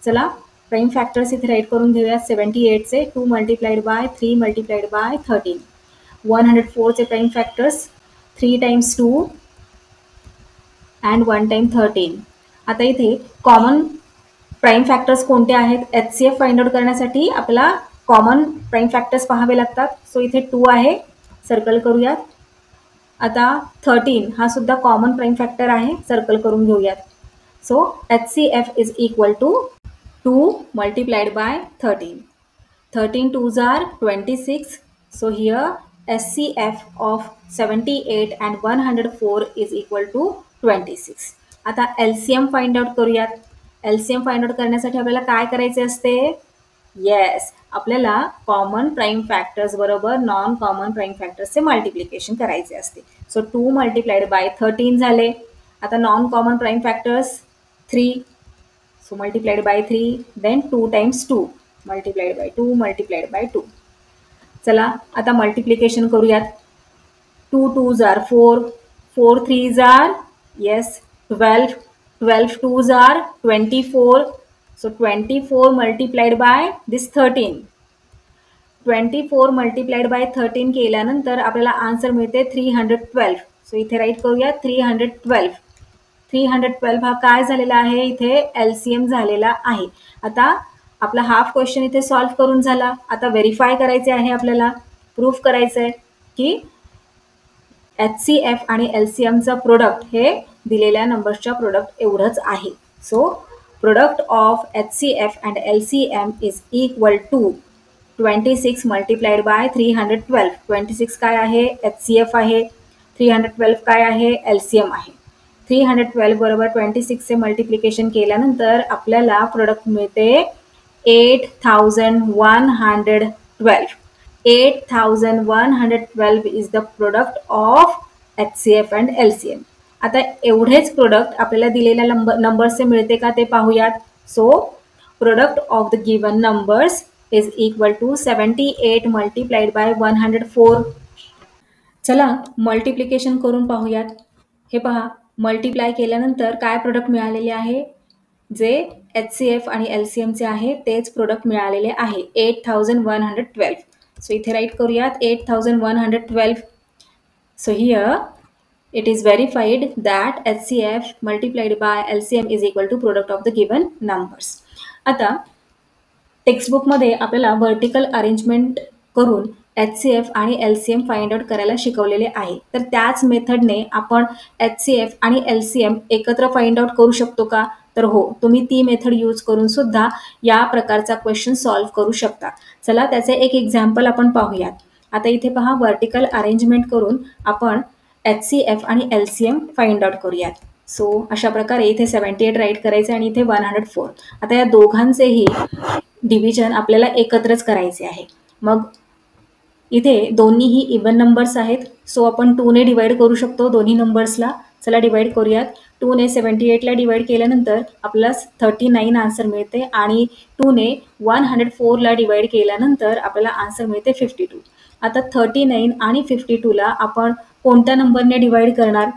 चला प्राइम फॅक्टर्स इथे राईट करून घेऊयात. 78चे 2 मल्टिप्लाइड बाय 3 मल्टिप्लाइड बाय 13. 104चे prime factors 3 times 2 and 1 time 13. आता इथे कॉमन प्राइम फॅक्टर्स कोणते आहेत? HCF फाइंड आउट करण्यासाठी आपल्याला कॉमन प्राइम फॅक्टर्स पाहावे लागतात. सो इथे 2 आहे, सर्कल करूयात. आता 13 हा सुद्धा कॉमन प्राइम फॅक्टर आहे, सर्कल करून घेऊयात. So HCF is equal to 2 multiplied by 13. 13 2s are 26. So here HCF of 78 and 104 is equal to 26. आता LCM फाइंड आउट करूयात. LCM फाइंड आउट करण्यासाठी आपल्याला काय करायचे असते? येस, आपल्याला कॉमन प्राइम फॅक्टर्स बरोबर नॉन कॉमन प्राइम फॅक्टर्सचे मल्टिप्लिकेशन करायचे असते. सो 2 मल्टिप्लाइड बाय 13 झाले. आता non common prime factors 3. So multiplied by 3 then 2 times 2 multiplied by 2 multiplied by 2. चला आता मल्टिप्लिकेशन करूयात. 2 2s are 4. 4 3s are yes 12. 12 2s are 24. So 24 multiplied by this 13. 24 multiplied by 13 केल्यानंतर आपल्याला आन्सर मिळते 312. सो इथे राईट करूया 312. 312 हा काय झालेला आहे? इथे LCM झालेला आहे. आता आपला हाफ क्वेश्चन इथे सॉल्व्ह करून झाला. आता व्हेरीफाय करायचे आहे, आपल्याला प्रूफ करायचं आहे की HCF आणि LCMचं प्रोडक्ट हे दिलेल्या नंबर्सच्या प्रोडक्ट एवढंच आहे. So product of HCF and LCM is equal to 26 multiplied by 312. 26 काय आहे? HCF आहे. 312 काय आहे? LCM आहे. 312 बरोबर 26चे मल्टिप्लिकेशन केल्यानंतर आपल्याला प्रोडक्ट मिळते 8112. 8112 is the product of HCF and LCM. आता एवढेच प्रोडक्ट आपल्याला दिलेल्या नंबर्सचे मिळते का ते पाहूयात. So product of the given numbers is equal to 78 multiplied by 104. चला मल्टिप्लिकेशन करून पाहूयात. हे पहा, मल्टिप्लाय केल्यानंतर काय प्रोडक्ट मिळालेले आहे, जे HCF आणि LCMचे आहे तेच प्रोडक्ट मिळालेले आहे 8112. सो इथे राईट करूयात 8112. So here it is verified that HCF multiplied by LCM is equal to product of the given numbers. आता टेक्स्टबुकमध्ये आपल्याला वर्टिकल अरेंजमेंट करून HCF आणि LCM फाइंड आउट करायला शिकवलेले आहे. तर त्याच मेथडने आपण HCF आणि LCM एकत्र फाइंड आउट करू शकतो का? तर हो, तुम्ही ती मेथड यूज करून सुद्धा या प्रकारचा क्वेश्चन सॉल्व्ह करू शकता. चला त्याचे एक एक्झाम्पल आपण पाहूयात. आता इथे पहा, वर्टिकल अरेंजमेंट करून आपण HCF आणि LCM फाइंड आउट करूयात. सो अशा प्रकारे इथे 78 राईट करायचे आणि इथे 104. आता या दोघांचेही डिव्हिजन आपल्याला एकत्रच करायचे आहे. मग इथे दोन्हीही इवन नंबर्स आहेत, सो आपण 2ने डिवाइड करू शकतो दोन्ही नंबर्सला. चला डिवाइड करूयात. 2ने 78ला डिवाइड केल्यानंतर आपल्याला 39 आन्सर मिळते आणि 2ने 104ला डिवाइड केल्यानंतर आपल्याला आन्सर मिळते 52. आता 39 आणि 52ला आपण कोणत्या नंबरने डिवाइड करणार,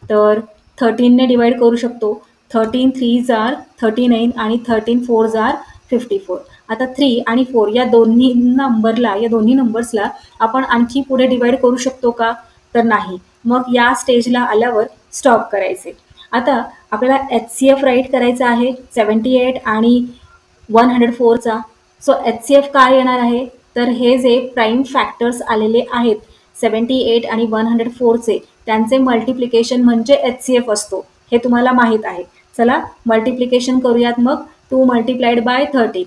तर 13ने डिवाइड करू शकतो. 13 3s are 39 आणि 13 4s are 54. आता 3 आणि 4 या दोन्ही नंबर्सला आपण आणखी पुढे डिवाइड करू शकतो का, तर नाही. मग या स्टेजला आल्यावर स्टॉप करायचे. आता आपल्याला HCF राईट करायचा आहे 78 आणि 104चा. सो HCF काय येणार आहे, तर हे जे प्राईम फॅक्टर्स आलेले आहेत 78 आणि 104चे, त्यांचे मल्टिप्लिकेशन म्हणजे HCF असतो, हे तुम्हाला माहीत आहे. चला मल्टिप्लिकेशन करूयात. मग 2 multiplied by 13,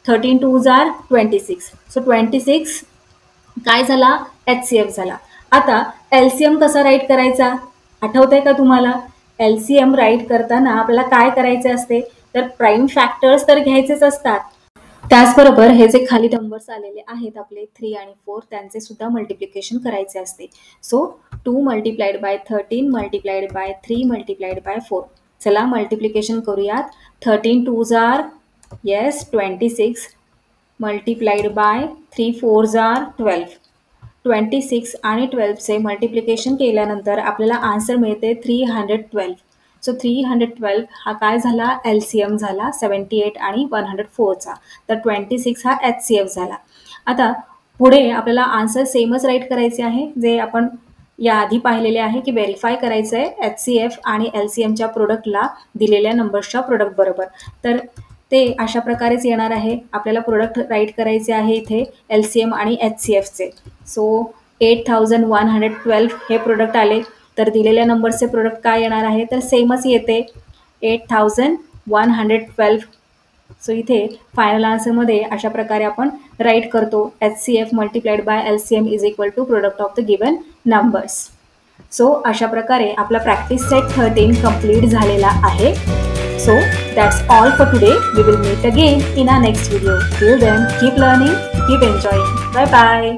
13 2s are 26. So 26 काय झाला, HCF झाला. आता LCM कसा राईट करायचा आठवतंय का तुम्हाला? LCM राईट करताना आपल्याला काय करायचे असते, तर प्राईम फॅक्टर्स तर घ्यायचेच असतात, त्याचबरोबर हे जे खाली नंबर्स आलेले आहेत आपले 3 आणि 4 त्यांचे सुद्धा मल्टिप्लिकेशन करायचे असते. So 2 multiplied by 13 multiplied by 3 multiplied bye 4. चला मल्टिप्लिकेशन करूयात. 13 2s are 26 multiplied by 3 4s are 12. 26 आणि 12चे मल्टिप्लिकेशन केल्यानंतर आपल्याला आन्सर मिळते 312. सो 312 हा काय झाला, LCM झाला 78 आणि 104चा. तर 26 हा HCF झाला. आता पुढे आपल्याला आन्सर सेमच राईट करायचे आहे, जे आपण याआधी पाहिलेले आहे की व्हेरीफाय करायचं आहे HCF आणि LCMच्या प्रोडक्टला दिलेल्या नंबर्सच्या प्रोडक्ट बरोबर. तर ते अशा प्रकारेच येणार आहे. आपल्याला प्रोडक्ट राईट करायचे आहे इथे LCM आणि HCFचे. सो 8112 हे प्रोडक्ट आले. तर दिलेल्या नंबरचे प्रोडक्ट काय येणार आहे, तर सेमच येते 8112. सो इथे फायनल आन्सरमध्ये अशा प्रकारे आपण राईट करतो HCF multiplied by LCM is equal to product of the given numbers. So अशा प्रकारे आपला प्रॅक्टिस सेट 13 कंप्लीट झालेला आहे. So that's all for today. We will meet again in our next video. Till then keep learning, keep enjoying. Bye bye.